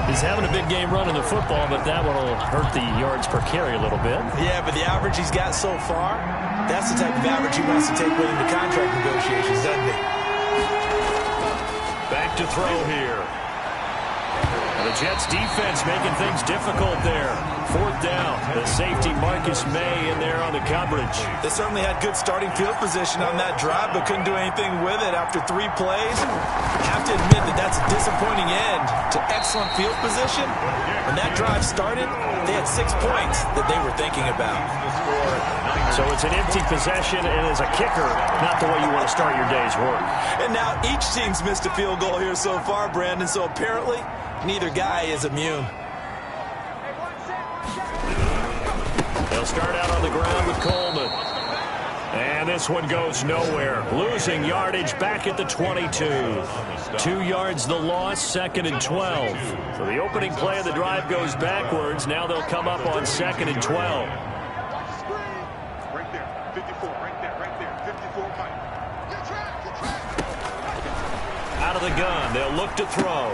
He's having a big game running the football, but that one will hurt the yards per carry a little bit. Yeah, but the average he's got so far, that's the type of average he wants to take with him to contract negotiations, doesn't he? Back to throw here. The The Jets defense making things difficult there. 4th down. The safety Marcus May in there on the coverage. They certainly had good starting field position on that drive, but couldn't do anything with it after 3 plays. I have to admit that that's a disappointing end to excellent field position. When that drive started, they had 6 points that they were thinking about. So it's an empty possession, and as a kicker, not the way you want to start your day's work. And now each team's missed a field goal here so far, Brandon, so apparently neither guy is immune. They'll start out on the ground with Coleman. And this one goes nowhere. Losing yardage back at the 22. 2 yards the loss, 2nd and 12. So the opening play of the drive goes backwards. Now they'll come up on 2nd and 12. Out of the gun, they'll look to throw.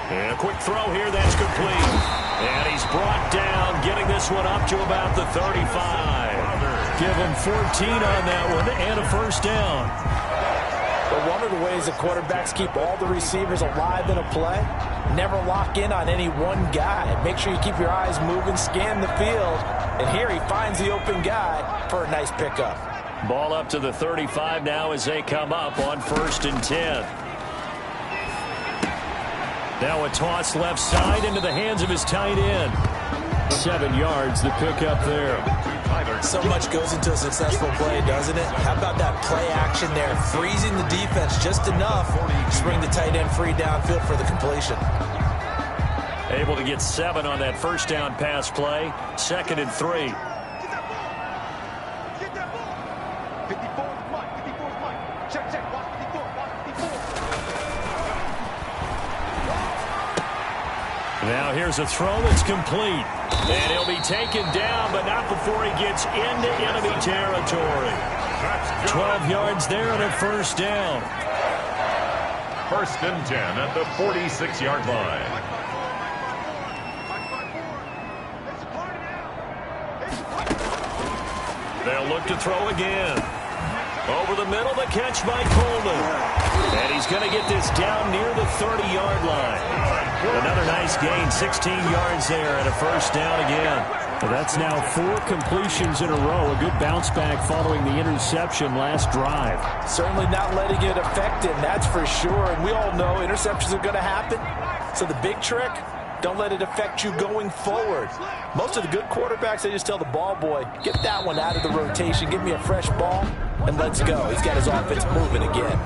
And a quick throw here, that's complete. And he's brought down, getting this one up to about the 35. Give him 14 on that one and a 1st down. But one of the ways that quarterbacks keep all the receivers alive in a play, never lock in on any one guy. Make sure you keep your eyes moving, scan the field. And here he finds the open guy for a nice pickup. Ball up to the 35 now as they come up on 1st and 10. Now a toss left side into the hands of his tight end. 7 yards the pickup there. So much goes into a successful play, doesn't it? How about that play action there, freezing the defense just enough to bring the tight end free downfield for the completion. Able to get 7 on that 1st down pass play. 2nd and 3. Now here's a throw that's complete. And he'll be taken down, but not before he gets into enemy territory. 12 yards there and a 1st down. 1st and 10 at the 46-yard line. They'll look to throw again. Over the middle, the catch by Coleman. And he's going to get this down near the 30-yard line. Another nice gain, 16 yards there and a 1st down again. Well, that's now 4 completions in a row. A good bounce back following the interception last drive. Certainly not letting it affect him, that's for sure. And we all know interceptions are going to happen. So the big trick, don't let it affect you going forward. Most of the good quarterbacks, they just tell the ball boy, get that one out of the rotation, give me a fresh ball, and let's go. He's got his offense moving again.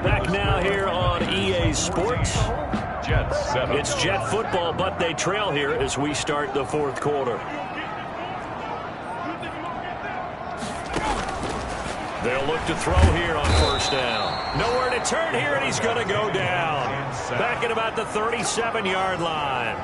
Back now here on EA Sports. Jets 7. It's Jet football, but they trail here as we start the 4th quarter. They'll look to throw here on 1st down. Nowhere to turn here, and he's going to go down. Back at about the 37-yard line.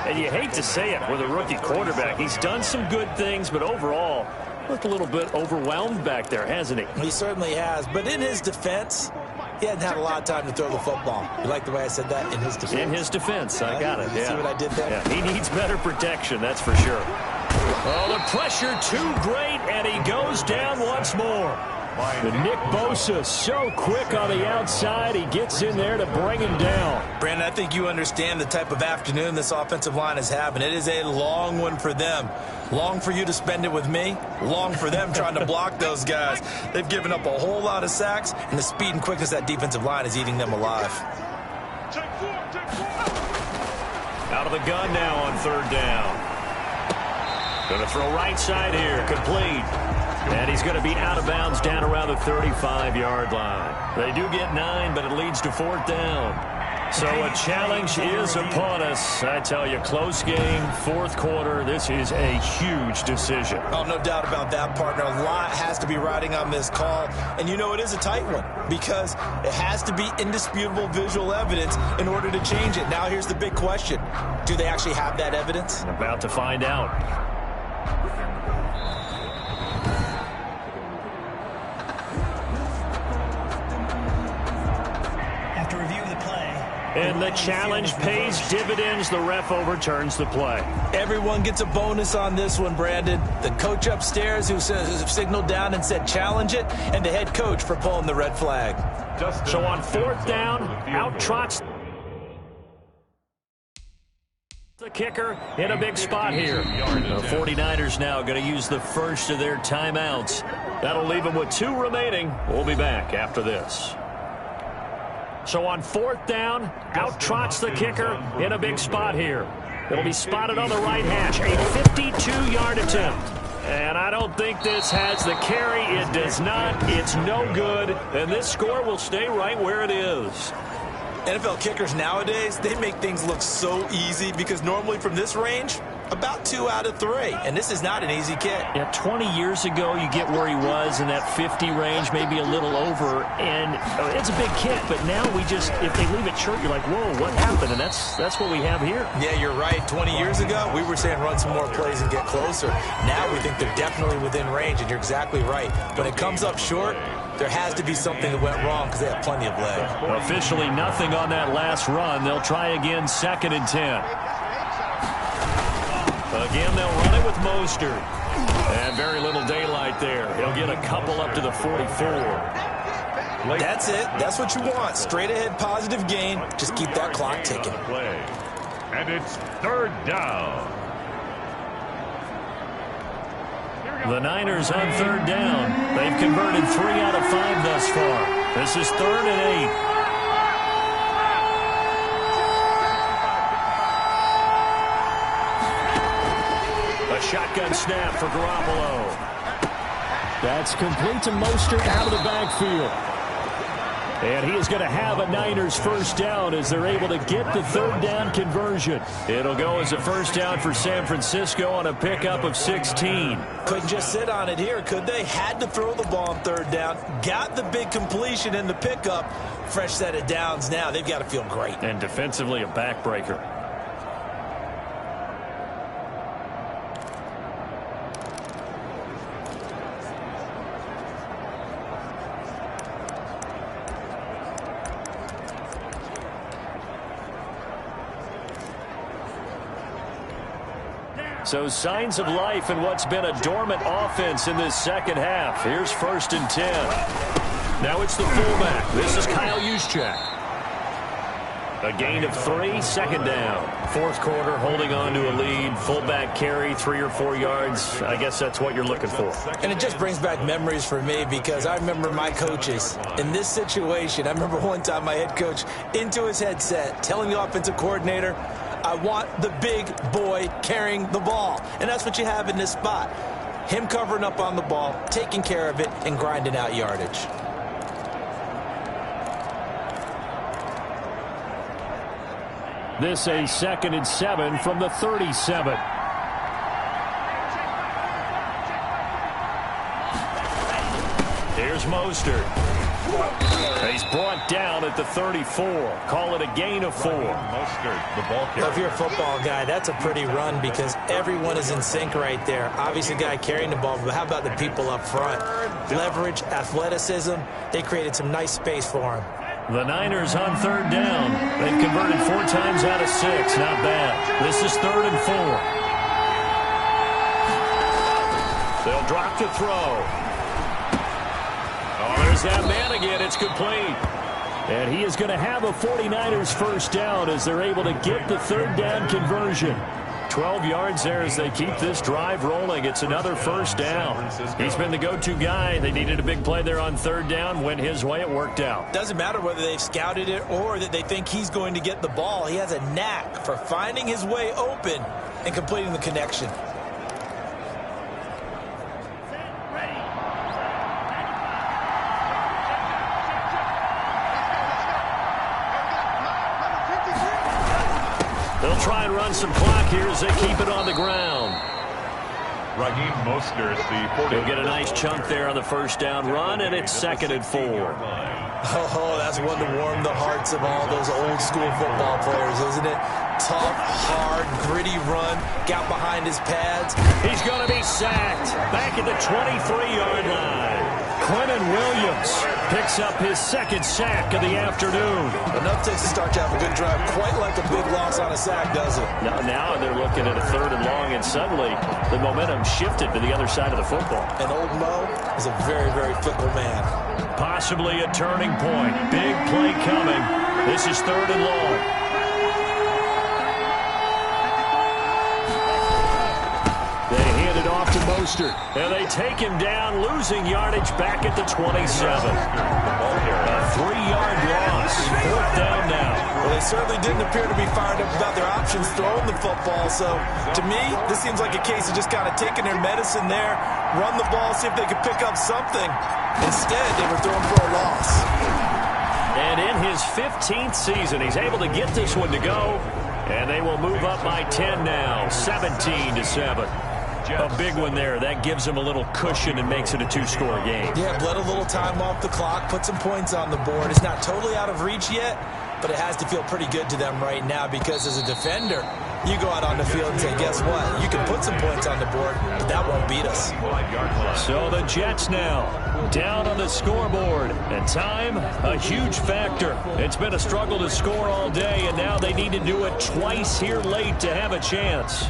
And you hate to say it with a rookie quarterback. He's done some good things, but overall, looked a little bit overwhelmed back there, hasn't he? He certainly has. But in his defense, he hadn't had a lot of time to throw the football. You like the way I said that? In his defense. In his defense. I got it. You see what I did there? Yeah, he needs better protection, that's for sure. Oh, the pressure too great, and he goes down once more. The Nick Bosa, so quick on the outside. He gets in there to bring him down. Brandon, I think you understand the type of afternoon this offensive line is having. It is a long one for them. Long for you to spend it with me. Long for them trying to block those guys. They've given up a whole lot of sacks, and the speed and quickness of that defensive line is eating them alive. Out of the gun now on 3rd down. Going to throw right side here. Complete. And he's going to be out of bounds down around the 35-yard line. They do get 9, but it leads to 4th down. So a challenge is upon us. I tell you, close game, 4th quarter. This is a huge decision. Oh, no doubt about that, partner. A lot has to be riding on this call. And you know it is a tight one because it has to be indisputable visual evidence in order to change it. Now here's the big question. Do they actually have that evidence? I'm about to find out. And the challenge pays dividends. The ref overturns the play. Everyone gets a bonus on this one, Brandon. The coach upstairs who signaled down and said challenge it, and the head coach for pulling the red flag. So on 4th down, out trots The kicker in a big spot here. The 49ers now going to use the first of their timeouts. That'll leave them with 2 remaining. We'll be back after this. So on 4th down, out trots the kicker in a big spot here. It'll be spotted on the right hash. A 52-yard attempt. And I don't think this has the carry. It does not. It's no good. And this score will stay right where it is. NFL kickers nowadays, they make things look so easy because normally from this range, about 2 out of 3. And this is not an easy kick. Yeah, 20 years ago, you get where he was in that 50 range, maybe a little over. And it's a big kick, but now we just, if they leave it short, you're like, whoa, what happened? And that's what we have here. Yeah, you're right. 20 years ago, we were saying run some more plays and get closer. Now we think they're definitely within range, and you're exactly right. When it comes up short, there has to be something that went wrong because they have plenty of leg. Officially nothing on that last run. They'll try again, 2nd and 10. Again, they'll run it with Mostert. And very little daylight there. He'll get a couple up to the 44. That's it. That's what you want. Straight ahead positive gain. Just keep that clock ticking. And it's 3rd down. The Niners on 3rd down. They've converted 3 out of 5 thus far. This is 3rd and 8. A shotgun snap for Garoppolo. That's complete to Mostert out of the backfield. And he is going to have a Niners first down as they're able to get the 3rd down conversion. It'll go as a first down for San Francisco on a pickup of 16. Couldn't just sit on it here, could they? Had to throw the ball on 3rd down. Got the big completion in the pickup. Fresh set of downs now. They've got to feel great. And defensively a backbreaker. So signs of life in what's been a dormant offense in this second half. Here's 1st and 10. Now it's the fullback. This is Kyle Juszczyk. A gain of 3, 2nd down. 4th quarter, holding on to a lead. Fullback carry, 3 or 4 yards. I guess that's what you're looking for. And it just brings back memories for me because I remember my coaches in this situation. I remember one time my head coach into his headset telling the offensive coordinator, I want the big boy carrying the ball. And that's what you have in this spot. Him covering up on the ball, taking care of it, and grinding out yardage. This a 2nd and 7 from the 37. Here's Mostert. He's brought down at the 34. Call it a gain of 4. Mostert, the ball carrier. Well, if you're a football guy, that's a pretty run because everyone is in sync right there. Obviously, the guy carrying the ball, but how about the people up front? Leverage, athleticism. They created some nice space for him. The Niners on 3rd down. They've converted 4 times out of 6. Not bad. This is 3rd and 4. They'll drop to throw. Oh, there's that man again. It's complete. And he is going to have a 49ers first down as they're able to get the 3rd down conversion. 12 yards there as they keep this drive rolling. It's another first down. He's been the go-to guy. They needed a big play there on 3rd down. Went his way. It worked out. Doesn't matter whether they've scouted it or that they think he's going to get the ball. He has a knack for finding his way open and completing the connection. They'll try and run some clock here as they keep it on the ground. Raheem Mostert, the 40. He'll get a nice chunk there on the first down run, and it's 2nd and 4. Oh, that's one to warm the hearts of all those old school football players, isn't it? Tough, hard, gritty run, got behind his pads. He's going to be sacked back at the 23-yard line. Quentin Williams picks up his 2nd sack of the afternoon. Enough to start to have a good drive. Quite like a big loss on a sack, does it? Now they're looking at a 3rd and long, and suddenly the momentum shifted to the other side of the football. And old Mo is a very, very fickle man. Possibly a turning point. Big play coming. This is 3rd and long. Mostert. And they take him down, losing yardage back at the 27. A 3-yard loss. 4th down now. Well, they certainly didn't appear to be fired up about their options throwing the football. So, to me, this seems like a case of just kind of taking their medicine there, run the ball, see if they could pick up something. Instead, they were throwing for a loss. And in his 15th season, he's able to get this one to go. And they will move up by 10 now, 17-7. A big one there. That gives them a little cushion and makes it a 2-score game. Yeah, bled a little time off the clock, put some points on the board. It's not totally out of reach yet, but it has to feel pretty good to them right now because as a defender, you go out on the field and say, guess what? You can put some points on the board, but that won't beat us. So the Jets now down on the scoreboard. And time, a huge factor. It's been a struggle to score all day, and now they need to do it twice here late to have a chance.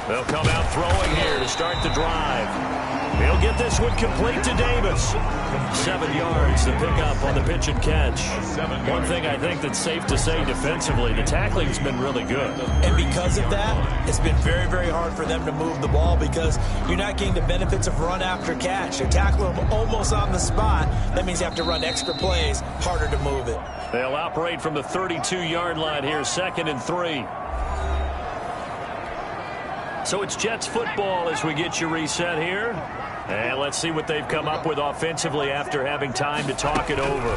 They'll come out throwing here to start the drive. He'll get this one complete to Davis. 7 yards to pick up on the pitch and catch. One thing I think that's safe to say defensively, the tackling's been really good. And because of that, it's been very, very hard for them to move the ball because you're not getting the benefits of run after catch. You're tackling them almost on the spot. That means you have to run extra plays, harder to move it. They'll operate from the 32-yard line here, 2nd and 3. So it's Jets football as we get you reset here. And let's see what they've come up with offensively after having time to talk it over.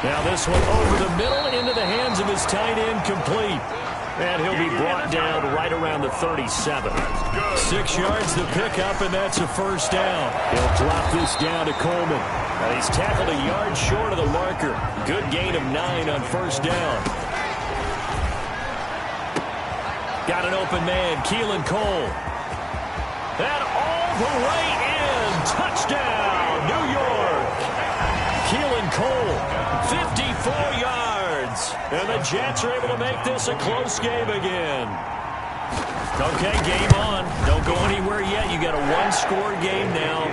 Now this one over the middle into the hands of his tight end, complete. And he'll be brought down right around the 37. 6 yards to pick up, and that's a first down. He'll drop this down to Coleman. And he's tackled a yard short of the marker. Good gain of 9 on first down. Got an open man, Keelan Cole. And all the way in. Touchdown, New York. Keelan Cole, 54 yards. And the Jets are able to make this a close game again. Okay, game on. Don't go anywhere yet. You got a 1-score game now.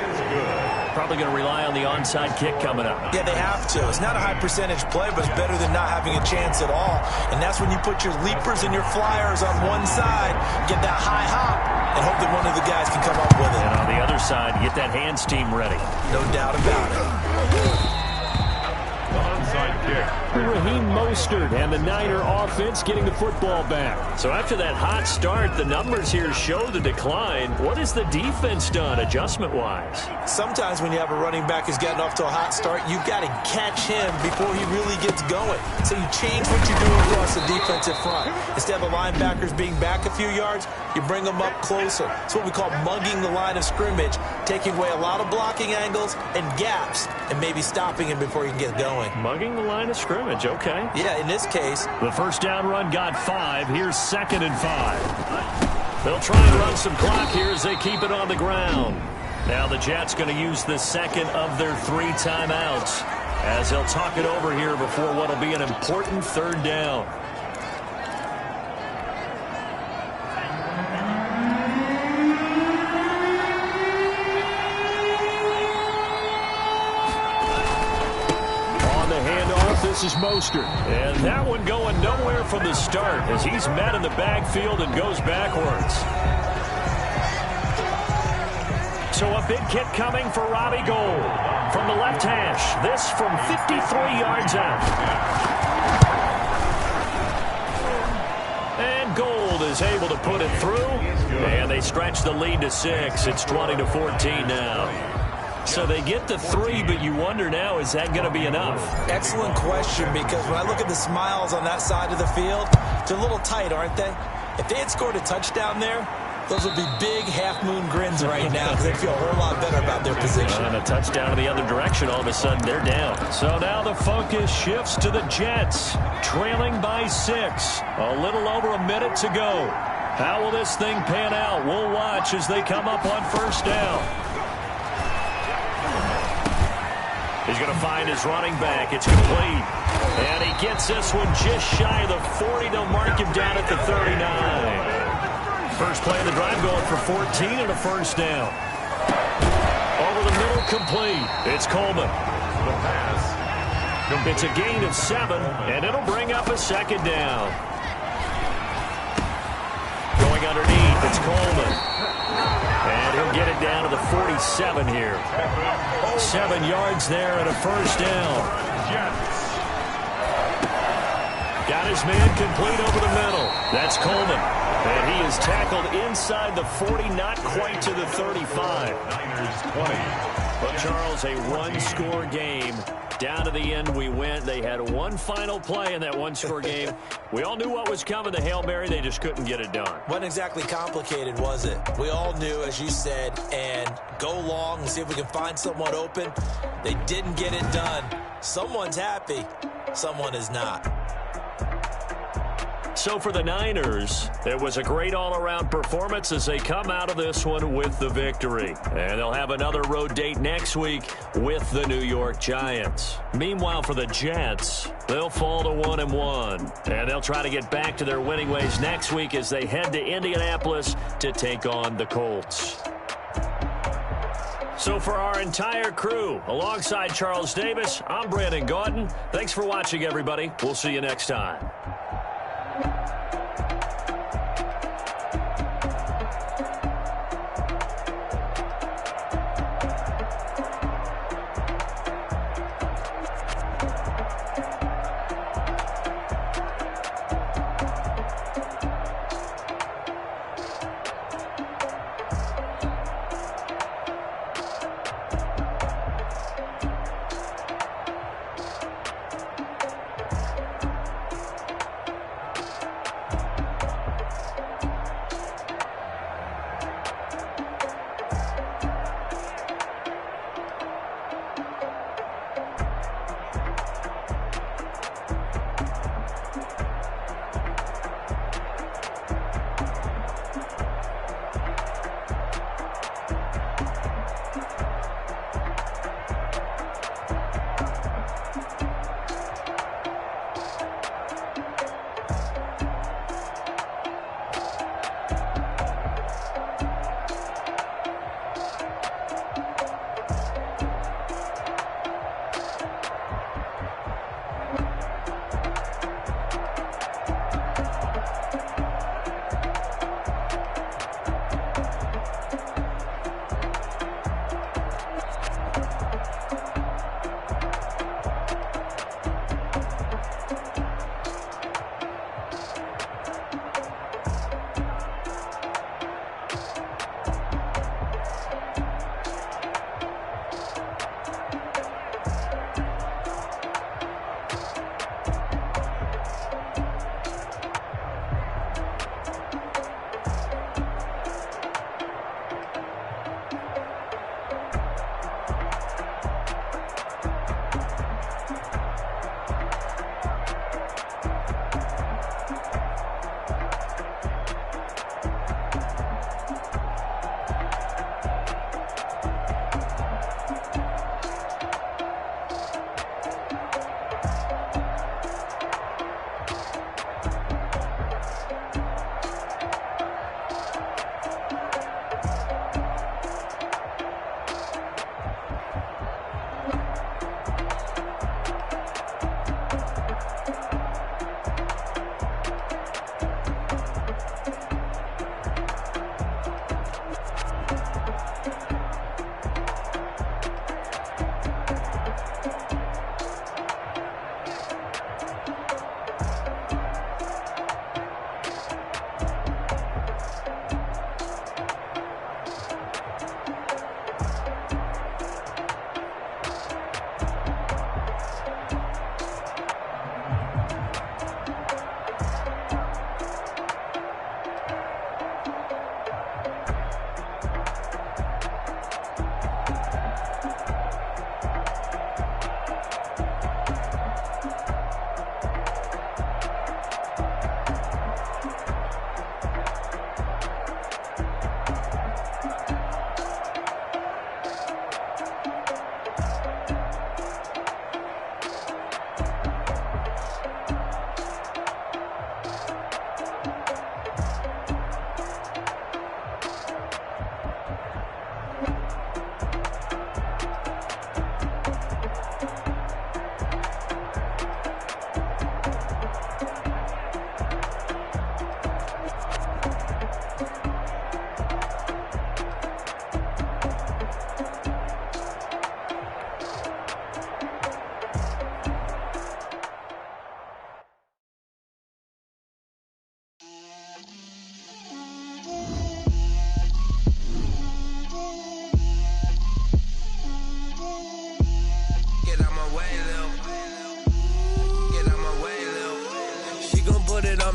Probably going to rely on the onside kick coming up. Yeah, they have to. It's not a high percentage play, but it's better than not having a chance at all. And that's when you put your leapers and your flyers on one side, get that high hop, and hope that one of the guys can come up with it. And on the other side, get that hands team ready. No doubt about it. kick. Raheem Mostert and the Niner offense getting the football back. So after that hot start, the numbers here show the decline. What has the defense done adjustment-wise? Sometimes when you have a running back who's gotten off to a hot start, you've got to catch him before he really gets going. So you change what you do across the defensive front. Instead of the linebackers being back a few yards, you bring them up closer. It's what we call mugging the line of scrimmage, taking away a lot of blocking angles and gaps, and maybe stopping him before he can get going. Mugging the line of scrimmage, okay. Yeah, in this case. The first down run got 5. Here's 2nd and 5. They'll try and run some clock here as they keep it on the ground. Now the Jets going to use the second of their 3 timeouts as they'll talk it over here before what will be an important 3rd down. This is Mostert. And that one going nowhere from the start as he's met in the backfield and goes backwards. So a big kick coming for Robbie Gould from the left hash. This from 53 yards out. And Gould is able to put it through. And they stretch the lead to 6. It's 20-14 now. So they get the 3, but you wonder now, is that going to be enough? Excellent question, because when I look at the smiles on that side of the field, they're a little tight, aren't they? If they had scored a touchdown there, those would be big half-moon grins right now because they feel a whole lot better about their position. And a touchdown in the other direction, all of a sudden they're down. So now the focus shifts to the Jets, trailing by 6. A little over a minute to go. How will this thing pan out? We'll watch as they come up on 1st down. He's going to find his running back. It's complete. And he gets this one just shy of the 40. They'll mark him down at the 39. First play of the drive going for 14 and a 1st down. Over the middle, complete. It's Coleman. The pass. It's a gain of 7, and it'll bring up a 2nd down. Going underneath, it's Coleman. And he'll get it down to the 47 here. 7 yards there and a 1st down. Got his man complete over the middle. That's Coleman. And he is tackled inside the 40, not quite to the 35. Niners 20. But, Charles, a one-score game. Down to the end we went. They had one final play in that one-score game. We all knew what was coming, the Hail Mary. They just couldn't get it done. Wasn't exactly complicated, was it? We all knew, as you said, and go long and see if we can find someone open. They didn't get it done. Someone's happy. Someone is not. So for the Niners, it was a great all-around performance as they come out of this one with the victory. And they'll have another road date next week with the New York Giants. Meanwhile, for the Jets, they'll fall to 1-1. And they'll try to get back to their winning ways next week as they head to Indianapolis to take on the Colts. So for our entire crew, alongside Charles Davis, I'm Brandon Gaudin. Thanks for watching, everybody. We'll see you next time.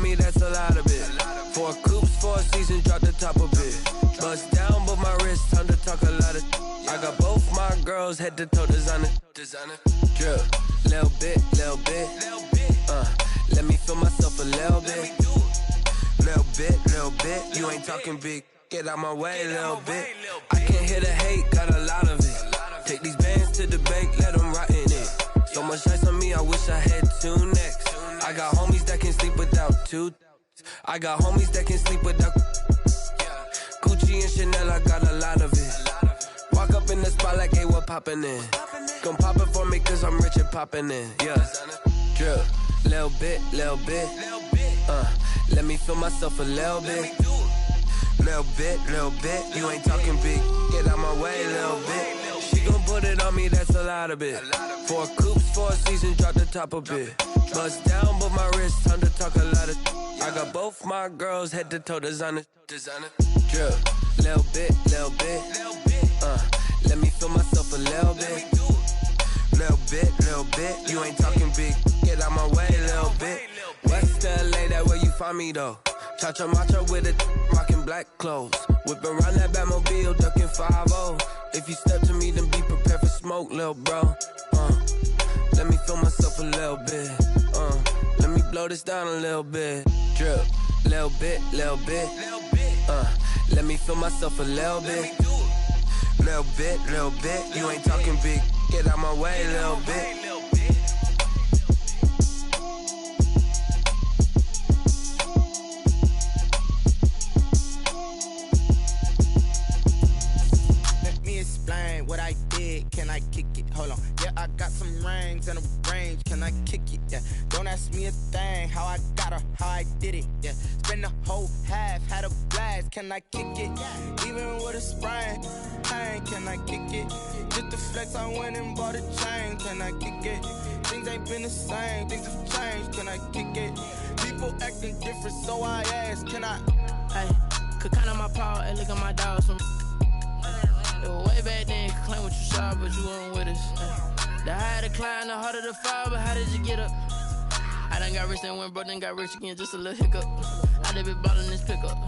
me, that's a lot of it. 4 coops, 4 seasons, drop the top a bit. Bust down, but my wrist, time to talk a lot of. I got both my girls head to toe designer. Drip, little bit. Let me feel myself a little bit. Little bit. You ain't talking big. Get out my way, little bit. I can't hear the hate, got a lot of it. Take these bands to the bank, let them rot in it. So much ice on me, I wish I had 2 necks. I got homies that can sleep without 2. I got homies that can sleep without. Gucci and Chanel, I got a lot of it. Walk up in the spot like, hey, what poppin' in? Gon' pop it for me, cause I'm rich and poppin' in. Yeah, drip, little bit. Let me feel myself a little bit. Little bit. You ain't talking big. Get out my way, little bit. She gon' put it on me, that's a lot of it. 4 coops, 4 seasons, drop the top a bit. Bust down, but my wrist, time to talk a lot of. I got both my girls head to toe designer. Drip, little bit. Let me feel myself a little bit. Little bit. You ain't talking big. Get out my way, little bit. West LA, that where you find me though. Cha-cha matcha with it, rockin' black clothes. Whip around that Batmobile, duckin' 5-0. If you step to me, then be prepared for smoke, lil' bro. Let me feel myself a little bit. Let me blow this down a little bit. Drip, little bit. Let me feel myself a little bit. Little bit. You ain't talking big. Get out my way, little bit. What I did, can I kick it? Hold on, yeah, I got some rings and a range, can I kick it? Yeah, don't ask me a thing, how I got her, how I did it. Yeah, spend the whole half, had a blast, can I kick it? Even with a sprain, can I kick it? Just the flex, I went and bought a chain, can I kick it? Things ain't been the same, things have changed, can I kick it? People acting different, so I ask, can I? Hey, could count on my power, and look at my dogs from. Way back then, you could claim what you saw, but you weren't with us. The higher the climb, the harder the fall, but how did you get up? I done got rich, then went broke, then got rich again, just a little hiccup. I done been ballin' this pickup.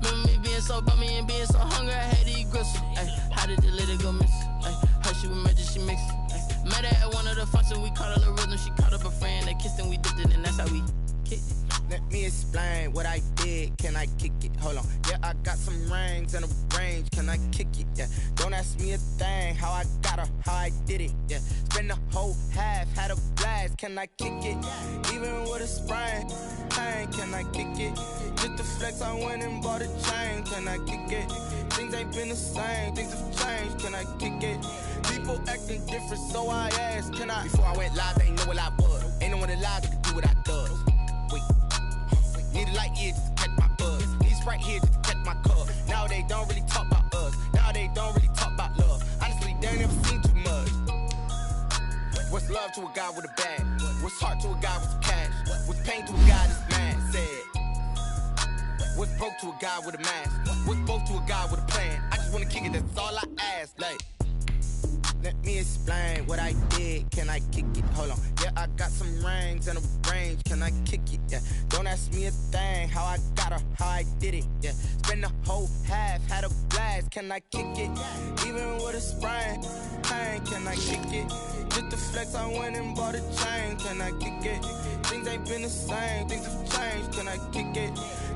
Remember me being so bummy and being so hungry, I had to eat gristle. How did the lady go miss? How she was magic, she mixed it. Met her at one of the functions, we caught a little rhythm, she caught up a friend, they kissed and we dipped it, and that's how we kicked it. Let me explain what I did, can I kick it? Hold on, yeah, I got some rings and a range, can I kick it? Yeah, don't ask me a thing, how I got her, how I did it. Yeah, spend the whole half, had a blast, can I kick it? Even with a sprain, can I kick it? Just the flex, I went and bought a chain, can I kick it? Things ain't been the same, things have changed, can I kick it? People acting different, so I asked, can I? Before I went live, they ain't know what I was. Ain't no one alive that could do what I does. Wait. Need a light here just to catch my buzz. Need Sprite here just to catch my cup. Now they don't really talk about us. Now they don't really talk about love. Honestly, they ain't never seen too much. What's love to a guy with a bag? What's heart to a guy with some cash? What's pain to a guy that's mad? Said. What's broke to a guy with a mask? What's both to a guy with a plan? I just wanna kick it, that's all I ask. Like, let me explain what I did, can I kick it? Hold on, yeah, I got some rings and a range, can I kick it? Yeah, don't ask me a thing, how I got her, how I did it. Yeah, spend the whole half, had a blast, can I kick it? Even with a sprain, can I kick it? Just the flex, I went and bought a chain, can I kick it? Things ain't been the same, things have changed, can I kick it?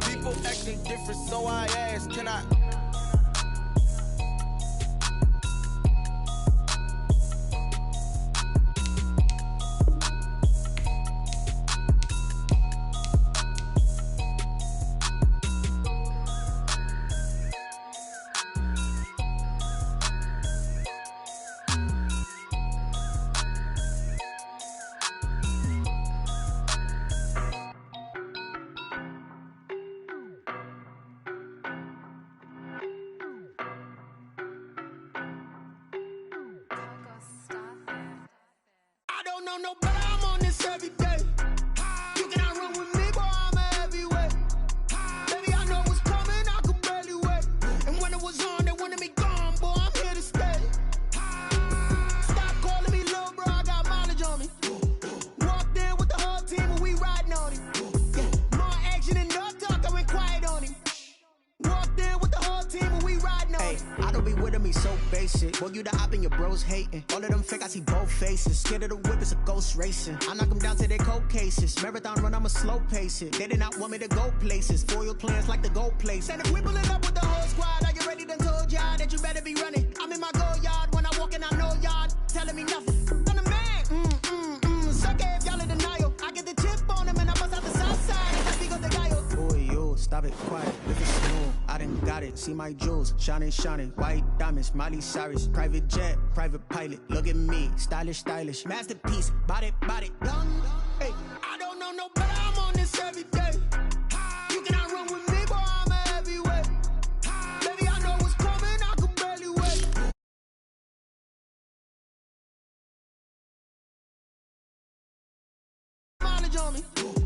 People acting different, so I ask, can I? No, but I'm on this every day. You cannot run with me, boy, I'm a heavyweight. Baby, I know what's coming, I could barely wait. And when it was on, they wanted me gone, boy, I'm here to stay. Stop calling me little bro, I got mileage on me. Walked in with the whole team and we riding on it. More action you the op and your bros hating. All of them fake, I see both faces. Scared of the whip, it's a ghost racing. I knock them down to their cold cases. Marathon run, I'ma slow pace it. They did not want me to go places. Foil plans like the gold place. And if we pulling up with the whole squad, are you ready? Done told y'all that you better be running. I'm in my go yard. When I walk in, I know y'all telling me nothing. I'm the man. Suck it if y'all in denial. I get the chip on them and I bust out the south side. And I speak of the guy. Boy, yo, stop it, quiet. If it's smooth, I done got it. See my jewels, shining. White diamonds, Miley Cyrus. Private jet, private pilot. Look at me, stylish. Masterpiece, body, young. Hey, I don't know no better. I'm on this every day. You cannot run with me, boy. I'm a heavyweight. Baby, I know what's coming. I could barely wait. Mileage on me.